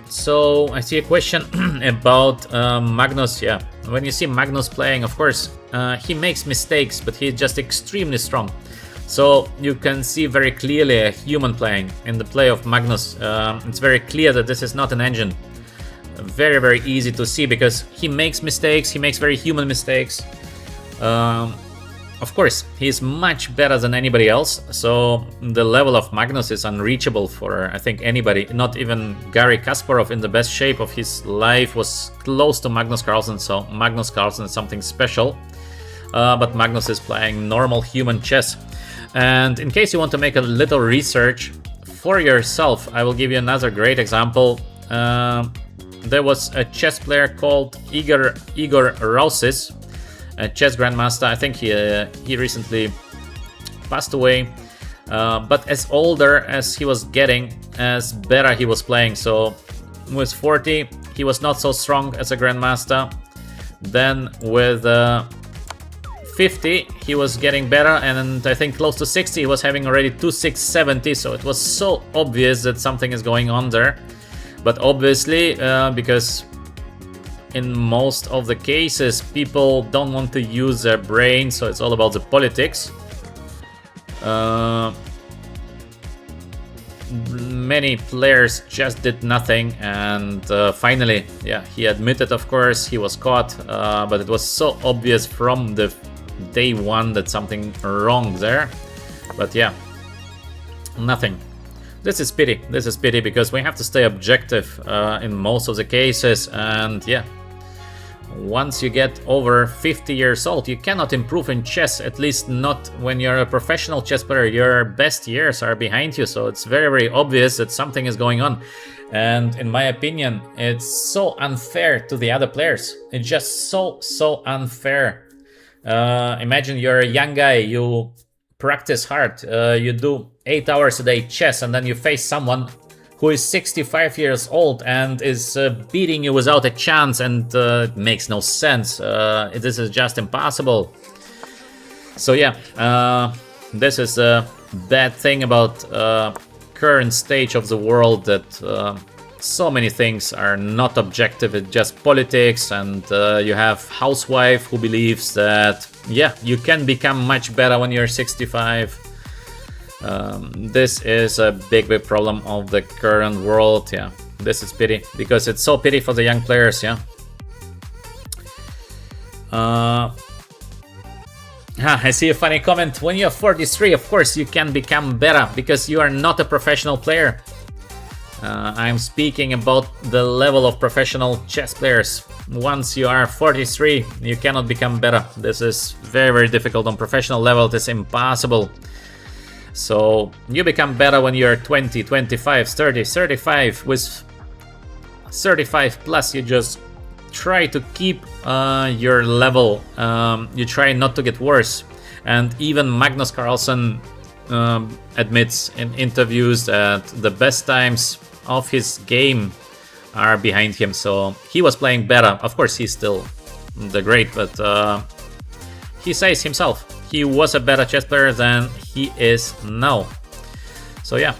So I see a question about Magnus. Yeah, when you see Magnus playing, of course, he makes mistakes, but he's just extremely strong. So you can see very clearly a human playing in the play of Magnus. It's very clear that this is not an engine. Very easy to see, because he makes mistakes, he makes very human mistakes. Of course, he's much better than anybody else, so the level of Magnus is unreachable for, I think, anybody. Not even Garry Kasparov in the best shape of his life was close to Magnus Carlsen, so Magnus Carlsen is something special. But Magnus is playing normal human chess. And in case you want to make a little research for yourself, I will give you another great example. There was a chess player called Igor Rausis, a chess grandmaster. I think he recently passed away, but as older as he was getting, as better he was playing. So with 40 he was not so strong as a grandmaster. Then with 50 he was getting better, and I think close to 60 he was having already 2-6-70. So it was so obvious that something is going on there. But obviously, because in most of the cases people don't want to use their brain, so it's all about the politics. Many players just did nothing, and finally, yeah, he admitted, of course, he was caught, but it was so obvious from the day one that something wrong there. But yeah, nothing. This is pity. This is pity, because we have to stay objective in most of the cases, and yeah, once you get over 50 years old, you cannot improve in chess, at least not when you're a professional chess player. Your best years are behind you, so it's very obvious that something is going on. And in my opinion, it's so unfair to the other players. It's just so unfair. Imagine you're a young guy, you practice hard, you do 8 hours a day chess, and then you face someone who is 65 years old and is beating you without a chance, and it makes no sense. This is just impossible. So yeah, this is a bad thing about current stage of the world, that so many things are not objective. It's just politics, and you have housewife who believes that yeah, you can become much better when you're 65. This is a big problem of the current world. Yeah, this is pity, because it's so pity for the young players. Yeah. I see a funny comment. When you're 43, of course you can become better, because you are not a professional player. I'm speaking about the level of professional chess players. Once you are 43, you cannot become better. This is very difficult on professional level. It is impossible. So you become better when you're 20, 25, 30, 35. With 35 plus, you just try to keep your level. You try not to get worse. And even Magnus Carlsen admits in interviews that the best times of his game are behind him, so he was playing better. Of course, he's still the great, but he says himself he was a better chess player than he is now. So yeah.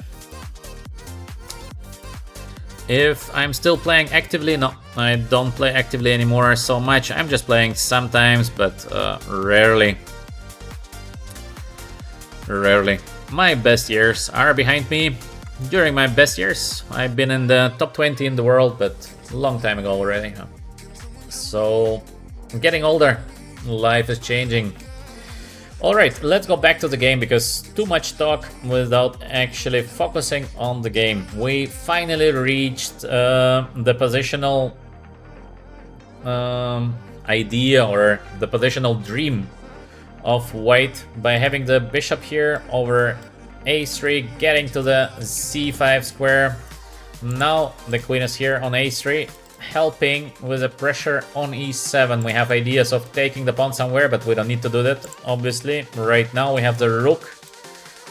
If I'm still playing actively, no, I don't play actively anymore so much. I'm just playing sometimes, but rarely. Rarely. My best years are behind me. During my best years, I've been in the top 20 in the world, but a long time ago already. So, I'm getting older. Life is changing. Alright, let's go back to the game, because too much talk without actually focusing on the game. We finally reached the positional idea, or the positional dream of white, by having the bishop here over a3, getting to the c5 square. Now the queen is here on a3, helping with the pressure on e7. We have ideas of taking the pawn somewhere, but we don't need to do that, obviously. Right now we have the rook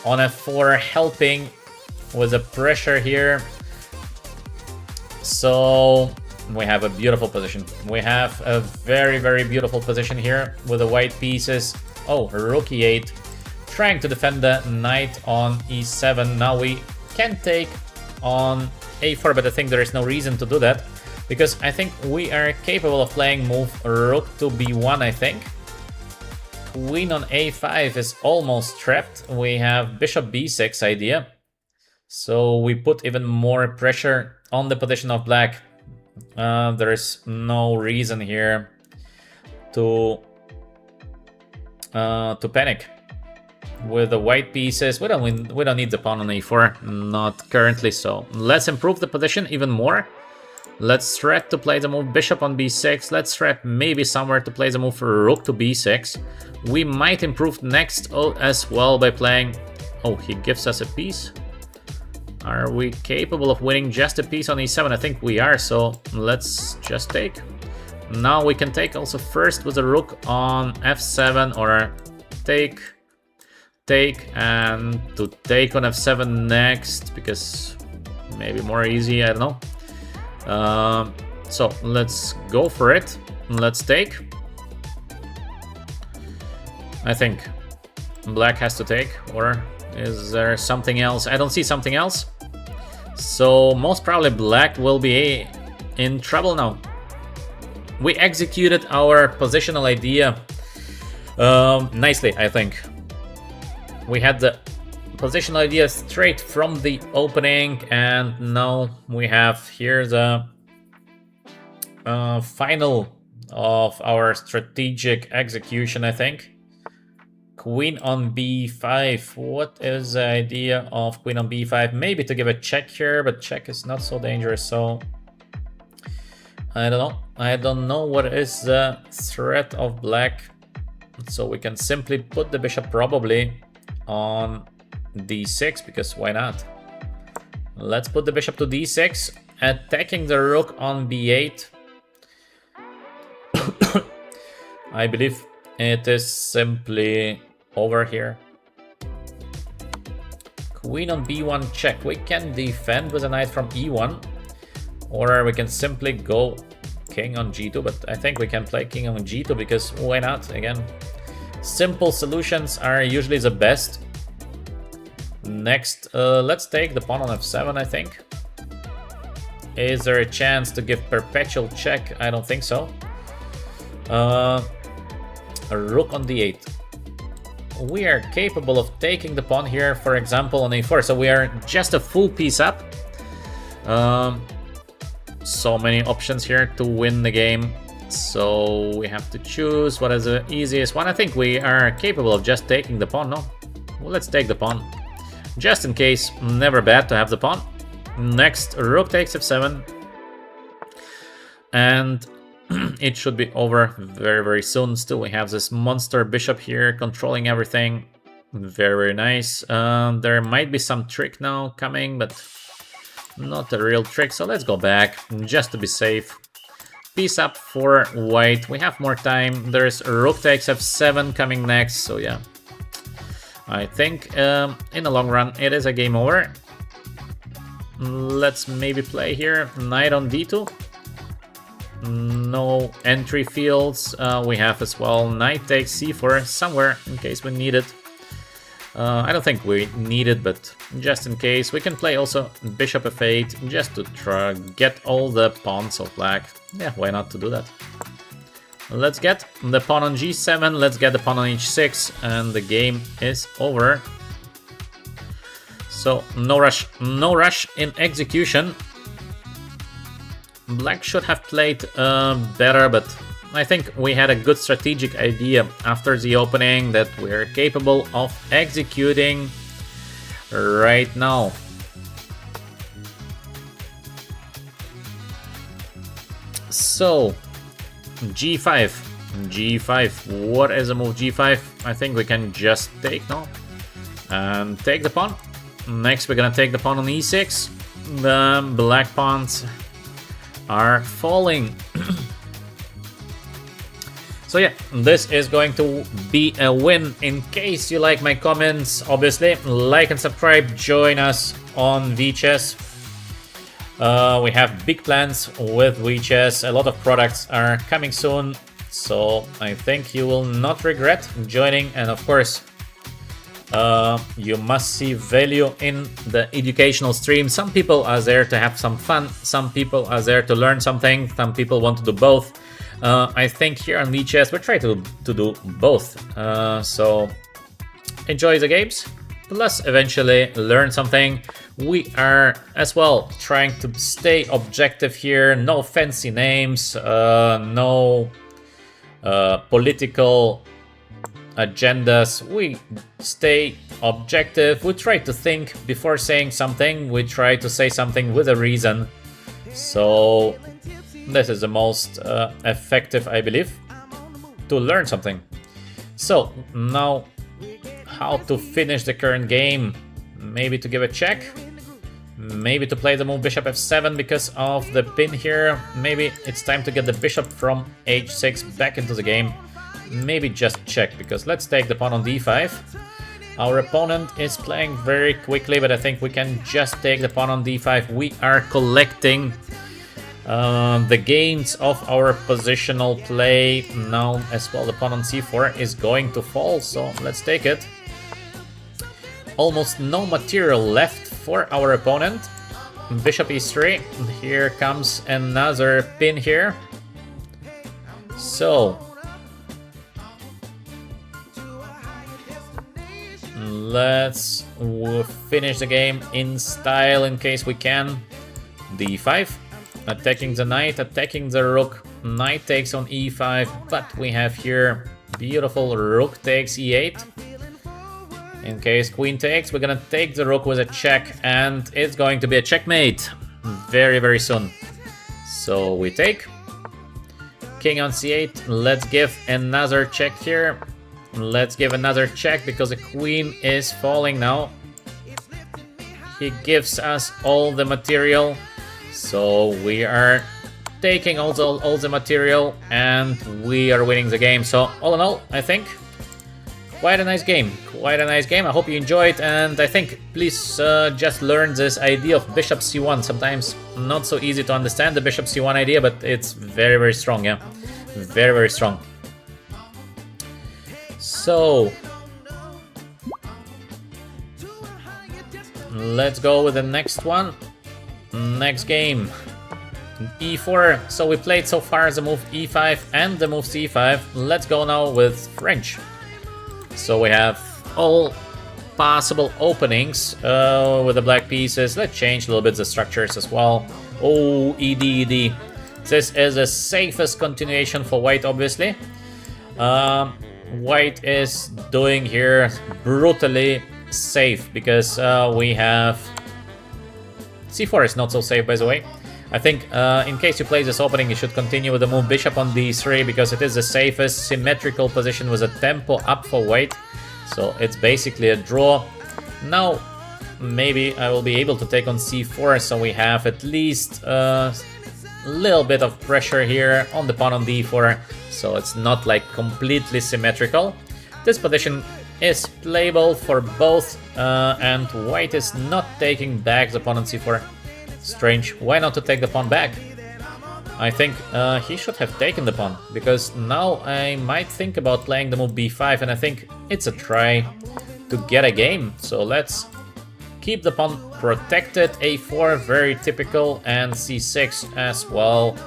on f4, helping with the pressure here. So we have a beautiful position. We have a very, very beautiful position here with the white pieces. Oh, rook e8, trying to defend the knight on e7. Now we can take on a4, but I think there is no reason to do that, because I think we are capable of playing move rook to b1, I think. Queen on a5 is almost trapped. We have bishop b6 idea. So we put even more pressure on the position of black. There is no reason here to panic. With the white pieces, we don't need the pawn on a4, not currently. So let's improve the position even more. Let's threat to play the move bishop on b6. Let's threat maybe somewhere to play the move rook to b6. We might improve next as well by playing... Oh, he gives us a piece. Are we capable of winning just a piece on e7? I think we are, so let's just take. Now we can take also first with a rook on f7, or take, and to take on f7 next, because maybe more easy, I don't know. So let's go for it. Let's take. I think black has to take, or is there something else? I don't see something else. So most probably black will be in trouble now. We executed our positional idea nicely, I think. We had the positional idea straight from the opening, and now we have here the final of our strategic execution, I think. Queen on b5. What is the idea of queen on b5? Maybe to give a check here, but check is not so dangerous, so I don't know. I don't know what is the threat of black. So we can simply put the bishop probably on d6, because why not? Let's put the bishop to d6, attacking the rook on b8. I believe it is simply over here. Queen on b1 check. We can defend with a knight from e1, or we can simply go king on g2, but I think we can play king on g2, because why not? Again, simple solutions are usually the best. Next, let's take the pawn on f7, I think. Is there a chance to give perpetual check? I don't think so. A rook on d8. We are capable of taking the pawn here, for example, on a4. So we are just a full piece up. So many options here to win the game. So we have to choose what is the easiest one. I think we are capable of just taking the pawn, no? Well, let's take the pawn. Just in case, never bad to have the pawn. Next, rook takes f7. And it should be over very, very soon. Still, we have this monster bishop here controlling everything. Very, very nice. There might be some trick now coming, but not a real trick. So let's go back just to be safe. Piece up for white. We have more time. There's rook takes f7 coming next. So yeah, I think in the long run it is a game over. Let's maybe play here knight on d2. No entry fields. We have as well knight takes c4 somewhere in case we need it. I don't think we need it, but just in case. We can play also bishop f8 just to try get all the pawns of black. Yeah, why not to do that? Let's get the pawn on g7, let's get the pawn on h6, and the game is over. So no rush in execution. Black should have played better, but I think we had a good strategic idea after the opening that we're capable of executing right now. So g5, what is the move g5? I think we can just take now and take the pawn. Next we're gonna take the pawn on e6. The black pawns are falling. So yeah, this is going to be a win. In case you like my comments, obviously, like and subscribe, join us on VChess. We have big plans with VChess, a lot of products are coming soon, so I think you will not regret joining, and of course, you must see value in the educational stream. Some people are there to have some fun, some people are there to learn something, some people want to do both. I think here on VChess we try to do both, so enjoy the games, plus eventually learn something. We are as well trying to stay objective here, no fancy names, no political agendas. We stay objective, we try to think before saying something, we try to say something with a reason. So this is the most effective, I believe, to learn something. So now, how to finish the current game? Maybe to give a check, maybe to play the move bishop f7 because of the pin here. Maybe it's time to get the bishop from h6 back into the game. Maybe just check, because let's take the pawn on d5. Our opponent is playing very quickly, but I think we can just take the pawn on d5. We are collecting the gains of our positional play. Now as well the pawn on c4 is going to fall, so let's take it. Almost no material left for our opponent. Bishop e3, here comes another pin here. So let's finish the game in style in case we can. d5, attacking the knight, attacking the rook. Knight takes on e5, but we have here beautiful rook takes e8. In case queen takes, we're gonna take the rook with a check, and it's going to be a checkmate very, very soon. So we take. King on c8, let's give another check here. Let's give another check because the queen is falling now. He gives us all the material, so we are taking all the material and we are winning the game. So all in all, I think quite a nice game. Quite a nice game. I hope you enjoyed, and I think please just learn this idea of bishop c1. Sometimes not so easy to understand the bishop c1 idea, but it's very, very strong, yeah. Very, very strong. So let's go with the next one. Next game, e4. So we played so far the move e5 and the move c5. Let's go now with French. So we have all possible openings with the black pieces. Let's change a little bit the structures as well. Oh, ed. This is the safest continuation for white, obviously. White is doing here brutally safe because we have c4 is not so safe, by the way. I think in case you play this opening, you should continue with the move bishop on d3 because it is the safest symmetrical position with a tempo up for white. So it's basically a draw. Now maybe I will be able to take on c4, so we have at least a little bit of pressure here on the pawn on d4. So it's not like completely symmetrical. This position is playable for both, and white is not taking back the pawn on c4. Strange. Why not to take the pawn back? I think he should have taken the pawn, because now I might think about playing the move b5, and I think it's a try to get a game. So let's keep the pawn protected. a4, very typical, and c6 as well.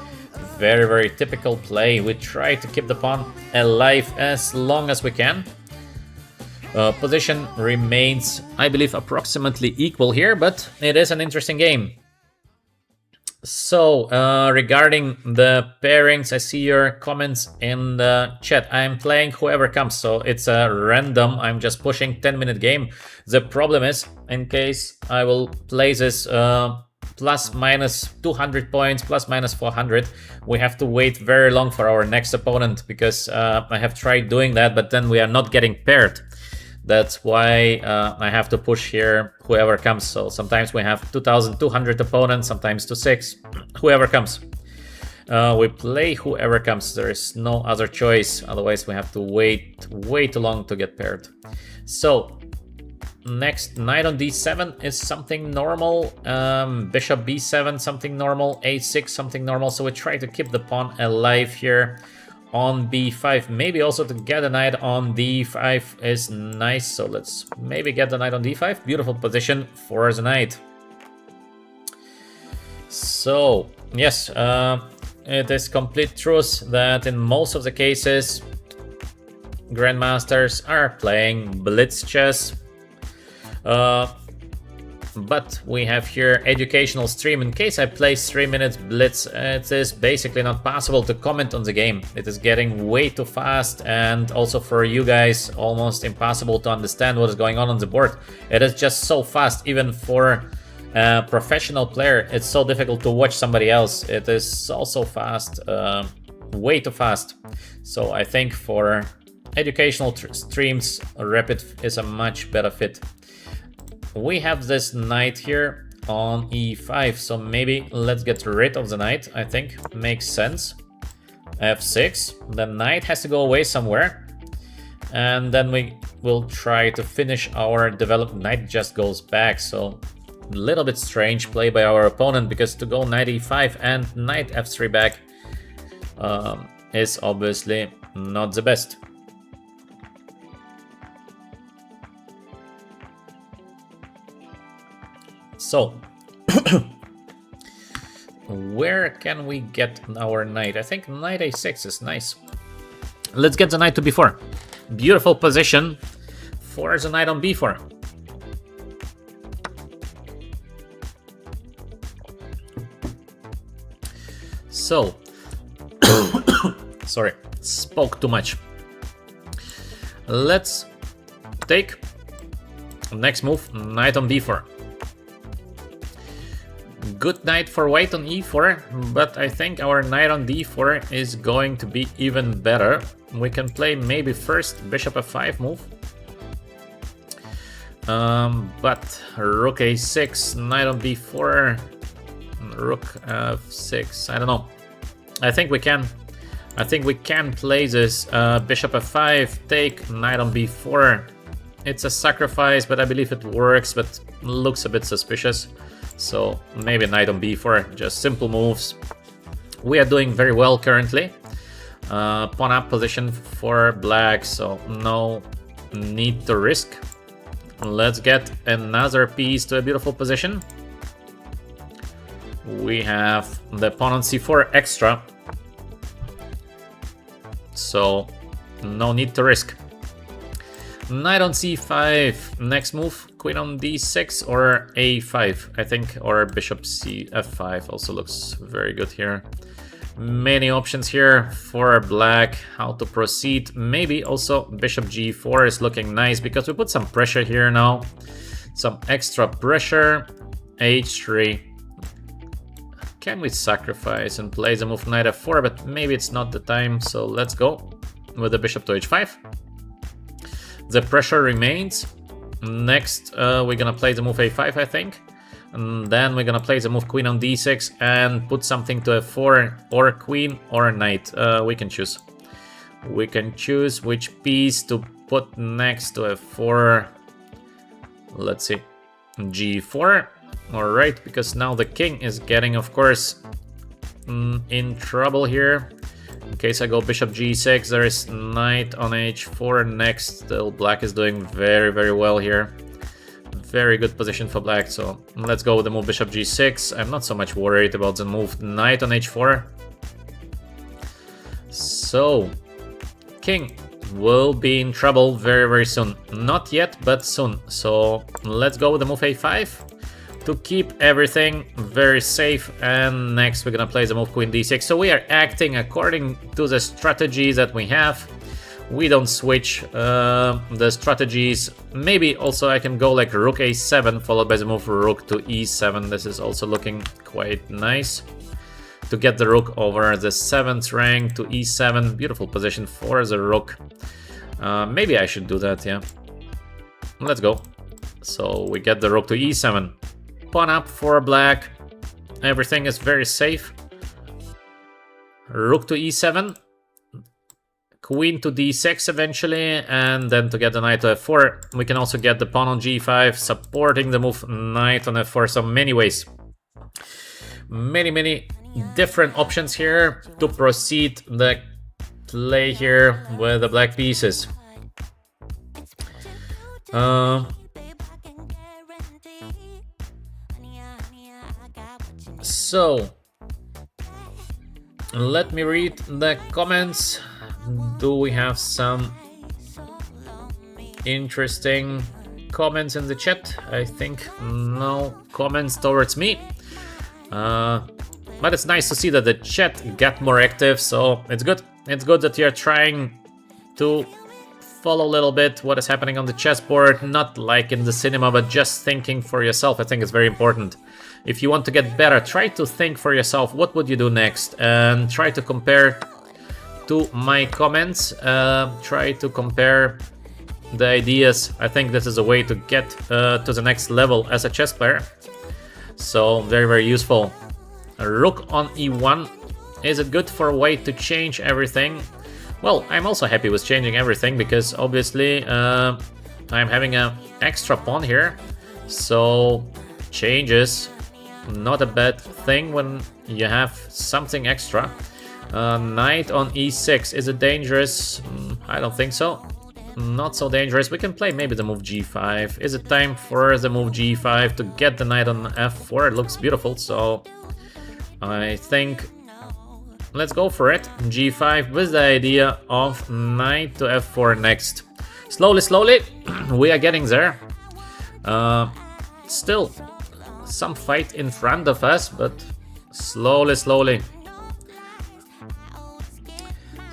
Very, very typical play. We try to keep the pawn alive as long as we can. Position remains, I believe, approximately equal here, but it is an interesting game. So, regarding the pairings, I see your comments in the chat. I'm playing whoever comes, so it's a random. I'm just pushing 10-minute game. The problem is, in case I will play this plus minus 200 points, plus minus 400, we have to wait very long for our next opponent, because I have tried doing that, but then we are not getting paired. That's why I have to push here whoever comes. So sometimes we have 2,200 opponents, sometimes 2,600, whoever comes. We play whoever comes. There is no other choice. Otherwise we have to wait way too long to get paired. So next, knight on d7 is something normal. Bishop b7, something normal. a6, something normal. So we try to keep the pawn alive here. On b5, maybe also to get a knight on d5 is nice. So let's maybe get the knight on d5. Beautiful position for the knight. So yes, it is complete truth that in most of the cases grandmasters are playing blitz chess. But we have here educational stream. In case I play 3 minutes blitz, it is basically not possible to comment on the game. It is getting way too fast, and also for you guys almost impossible to understand what is going on the board. It is just so fast. Even for a professional player, it's so difficult to watch somebody else. It is so fast, way too fast. So I think for educational streams, Rapid is a much better fit. We have this knight here on e5, so maybe let's get rid of the knight. I think makes sense. f6, the knight has to go away somewhere, and then we will try to finish our development. Knight just goes back, so a little bit strange play by our opponent, because to go knight e5 and knight f3 back is obviously not the best. So, where can we get our knight? I think knight a6 is nice. Let's get the knight to b4. Beautiful position for the knight on b4. So, sorry, spoke too much. Let's take next move, knight on b4. Good knight for white on e4, but I think our knight on d4 is going to be even better. We can play maybe first bishop f5 move. But rook a6, knight on b4, rook f6, I don't know. I think we can play this bishop f5, take knight on b4. It's a sacrifice, but I believe it works, but looks a bit suspicious. So maybe knight on b4, just simple moves. We are doing very well currently. Pawn up position for black, so no need to risk. Let's get another piece to a beautiful position. We have the pawn on c4 extra, so no need to risk. Knight on c5, next move, queen on d6 or a5, I think, or bishop f5 also looks very good here. Many options here for black, how to proceed. Maybe also bishop g4 is looking nice, because we put some pressure here now. Some extra pressure. h3. Can we sacrifice and play the move knight f4, but maybe it's not the time, so let's go with the bishop to h5. The pressure remains. Next, we're gonna play the move a5, I think. And then we're gonna play the move queen on d6 and put something to f4, or queen or knight. We can choose. We can choose which piece to put next to f4, let's see, g4. Alright, because now the king is getting, of course, in trouble here. In case I go bishop g6, there is knight on h4 next. Still, black is doing very well here. Very good position for black, so let's go with the move bishop g6. I'm not so much worried about the move knight on h4. So, king will be in trouble very soon. Not yet, but soon. So let's go with the move a5 to keep everything very safe. And next we're gonna play the move queen d6. So we are acting according to the strategies that we have. We don't switch the strategies. Maybe also I can go like rook a7 followed by the move rook to e7. This is also looking quite nice. To get the rook over the 7th rank to e7. Beautiful position for the rook. Maybe I should do that, yeah. Let's go. So we get the rook to e7. Pawn up for black. Everything is very safe. Rook to e7. Queen to d6 eventually, and then to get the knight to f4. We can also get the pawn on g5, supporting the move knight on f4. So many ways. Many different options here to proceed the play here with the black pieces. So let me read the comments. Do we have some interesting comments in the chat? I think no comments towards me. But it's nice to see that the chat got more active, so it's good. It's good that you're trying to follow a little bit what is happening on the chessboard, not like in the cinema, but just thinking for yourself. I think it's very important. If you want to get better, try to think for yourself, what would you do next? And try to compare to my comments, try to compare the ideas. I think this is a way to get to the next level as a chess player. So very useful. Rook on e1. Is it good for a way to change everything? Well, I'm also happy with changing everything because obviously I'm having an extra pawn here. So changes, not a bad thing when you have something extra. Knight on e6, is it dangerous? I don't think so. Not so dangerous. We can play maybe the move g5. Is it time for the move g5 to get the knight on f4? It looks beautiful, so I think let's go for it. G5 with the idea of knight to f4 next. Slowly, we are getting there. Still some fight in front of us, but slowly.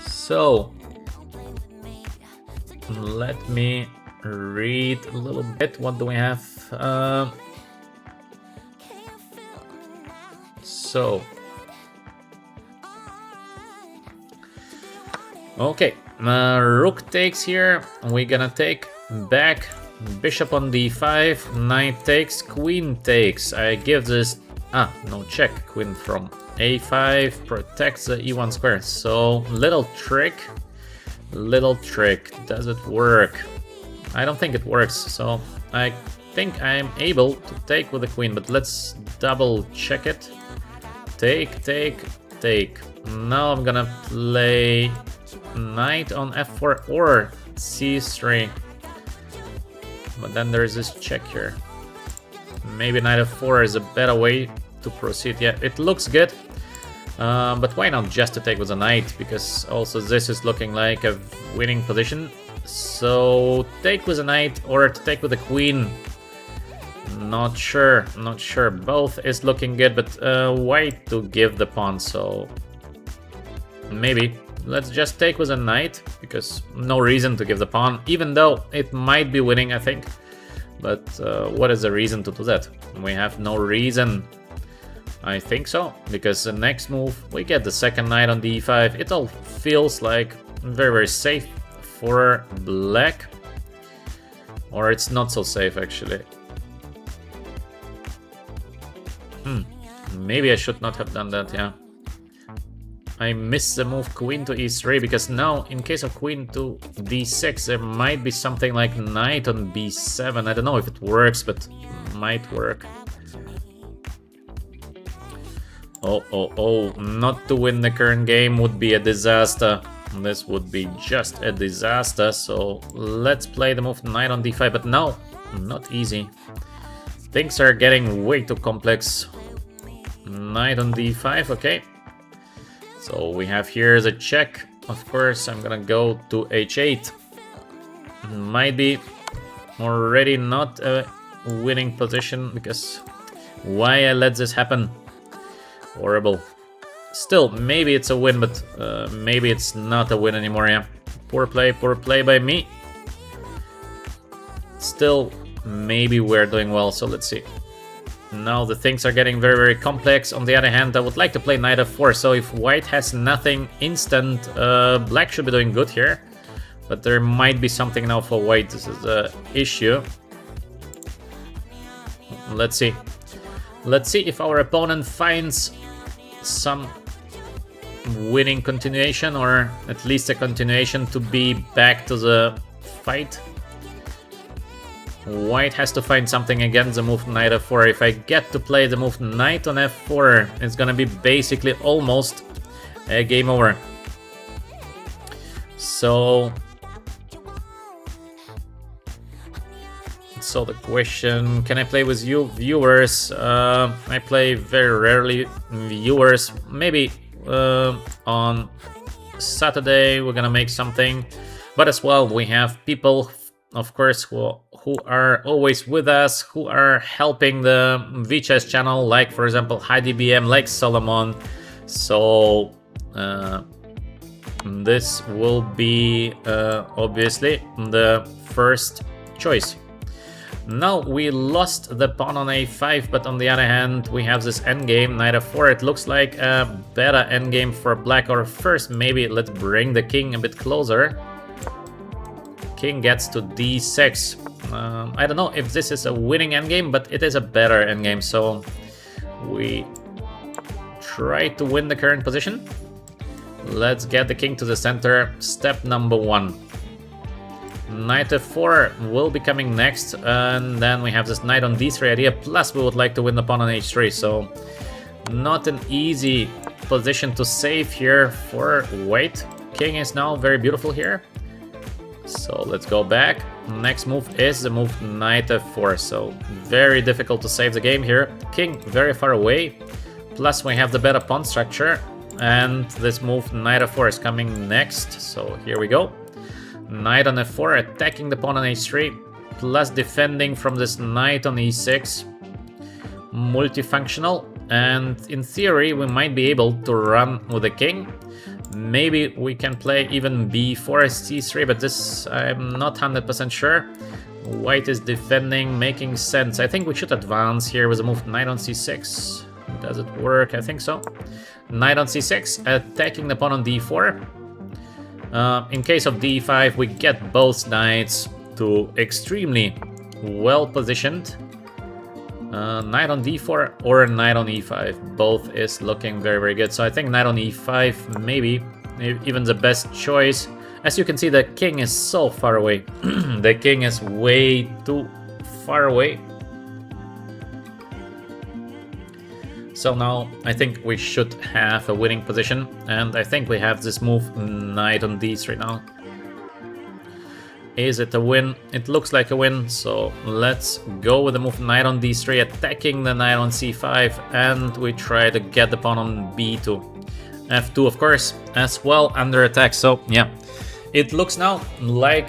So let me read a little bit. What do we have? Okay, rook takes here. We're gonna take back. Bishop on d5. Knight takes. Queen takes. I give this. No check. Queen from a5 protects the e1 square. So little trick. Does it work? I don't think it works. So I think I'm able to take with the queen, but let's double check it. Take. Now I'm gonna play knight on f4 or c3. But then there's this check here. Maybe knight f4 is a better way to proceed. Yeah, it looks good. But why not just to take with a knight? Because also this is looking like a winning position. So take with a knight or to take with a queen. Not sure. Both is looking good, but why to give the pawn? So maybe let's just take with a knight, because no reason to give the pawn, even though it might be winning, I think. But what is the reason to do that? We have no reason. I think so, because the next move we get the second knight on d5. It all feels like very safe for black, or it's not so safe actually. Maybe I should not have done that, yeah. I missed the move queen to e3, because now, in case of queen to d6, there might be something like knight on b7. I don't know if it works, but might work. Oh, not to win the current game would be a disaster. This would be just a disaster, so let's play the move knight on d5, but no, not easy. Things are getting way too complex. Knight on d5, okay. So we have here the check. Of course, I'm gonna go to h8. Might be already not a winning position, because why I let this happen? Horrible. Still, maybe it's a win, but maybe it's not a win anymore, yeah. Poor play by me. Still, maybe we're doing well, so let's see. Now the things are getting very, very complex. On the other hand, I would like to play knight f4, so if white has nothing instant, black should be doing good here. But there might be something now for white. This is the issue. Let's see. Let's see if our opponent finds some winning continuation, or at least a continuation to be back to the fight. White has to find something against the move knight f4. If I get to play the move knight on f4, it's gonna be basically almost a game over. So the question, can I play with you viewers? I play very rarely viewers. Maybe on Saturday we're gonna make something, but as well we have people, of course, who are always with us, who are helping the VChess channel, like for example HeidiBM, like Solomon. So this will be obviously the first choice. Now we lost the pawn on a5, but on the other hand we have this endgame, knight f4. It looks like a better endgame for black, or first maybe let's bring the king a bit closer. King gets to d6. I don't know if this is a winning endgame, but it is a better endgame, so we try to win the current position. Let's get the king to the center. Step number 1. Knight f4 will be coming next, and then we have this knight on d3 idea, plus we would like to win the pawn on h3, so not an easy position to save here for white. King is now very beautiful here, so let's go back. Next move is the move knight f4, so very difficult to save the game here. King very far away, plus we have the better pawn structure, and this move knight f4 is coming next, so here we go. Knight on f4, attacking the pawn on h3, plus defending from this knight on e6. Multifunctional, and in theory we might be able to run with the king. Maybe we can play even b4 c3, but this I'm not 100% sure. White is defending, making sense. I think we should advance here with a move knight on c6. Does it work? I think so. Knight on c6, attacking the pawn on d4. In case of d5, we get both knights to extremely well positioned. Knight on d4 or knight on e5, both is looking very, very good. So I think knight on e5 maybe even the best choice. As you can see, the king is so far away. The king is way too far away. So now I think we should have a winning position, and I think we have this move knight on d3 now. Is it a win? It looks like a win, so let's go with the move knight on d3, attacking the knight on c5, and we try to get the pawn on b2. f2, of course, as well under attack, so yeah. It looks now like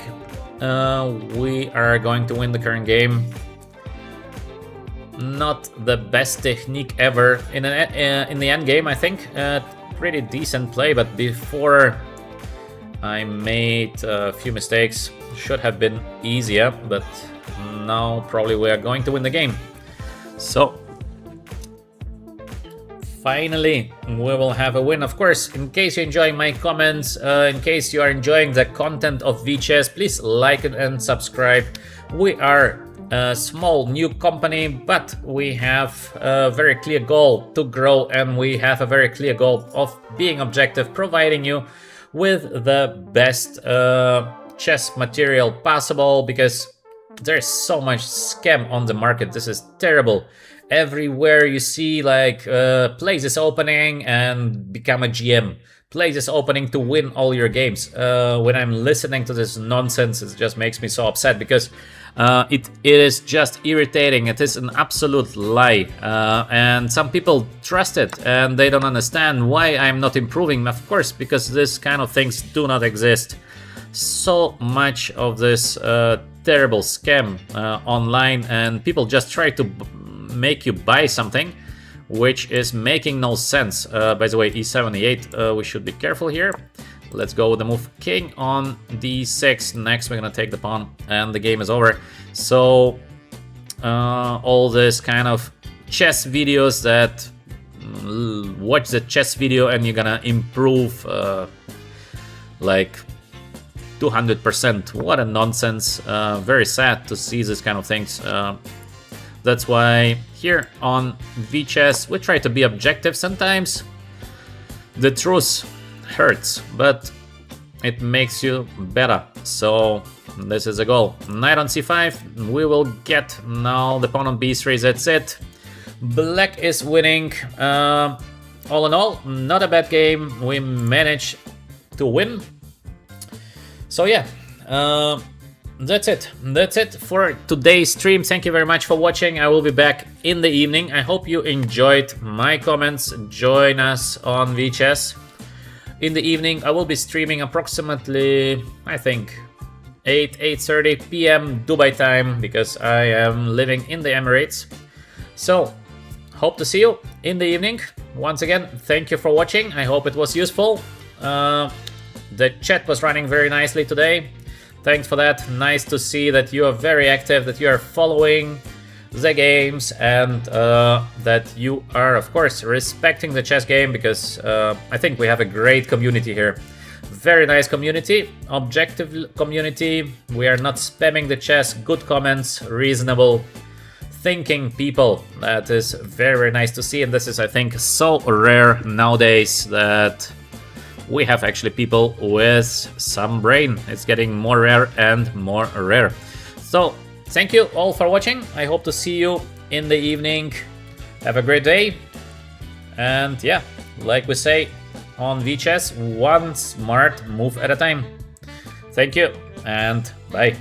we are going to win the current game. Not the best technique ever in the end game, I think. Pretty decent play, but before I made a few mistakes. Should have been easier, but now probably we are going to win the game. So finally we will have a win. Of course, in case you're enjoying my comments, in case you are enjoying the content of VChess, please like it and subscribe. We are a small new company, but we have a very clear goal to grow, and we have a very clear goal of being objective, providing you with the best chess material possible, because there's so much scam on the market. This is terrible. Everywhere you see like places opening and become a GM, places opening to win all your games. When I'm listening to this nonsense, it just makes me so upset, because it is just irritating. It is an absolute lie, and some people trust it, and they don't understand why I'm not improving. Of course, because this kind of things do not exist. So much of this terrible scam online, and people just try to make you buy something which is making no sense. By the way, e7, e8, we should be careful here. Let's go with the move king on d6. Next, we're gonna take the pawn, and the game is over. So all this kind of chess videos that watch the chess video and you're gonna improve like 200%. What a nonsense. Very sad to see this kind of things. That's why here on VChess we try to be objective. Sometimes the truth hurts, but it makes you better. So this is the goal. Knight on c5. We will get now the pawn on b3. That's it. Black is winning. All in all, not a bad game. We managed to win. So yeah, that's it. That's it for today's stream. Thank you very much for watching. I will be back in the evening. I hope you enjoyed my comments. Join us on VChess. In the evening, I will be streaming approximately, I think, 8:30 p.m. Dubai time, because I am living in the Emirates. So, hope to see you in the evening. Once again, thank you for watching. I hope it was useful. The chat was running very nicely today. Thanks for that. Nice to see that you are very active, that you are following the games, and that you are, of course, respecting the chess game, because I think we have a great community here. Very nice community, objective community. We are not spamming the chess. Good comments, reasonable thinking people. That is very nice to see, and this is, I think, so rare nowadays that we have actually people with some brain. It's getting more rare and more rare. So thank you all for watching. I hope to see you in the evening. Have a great day. And yeah, like we say on VChess, one smart move at a time. Thank you and bye.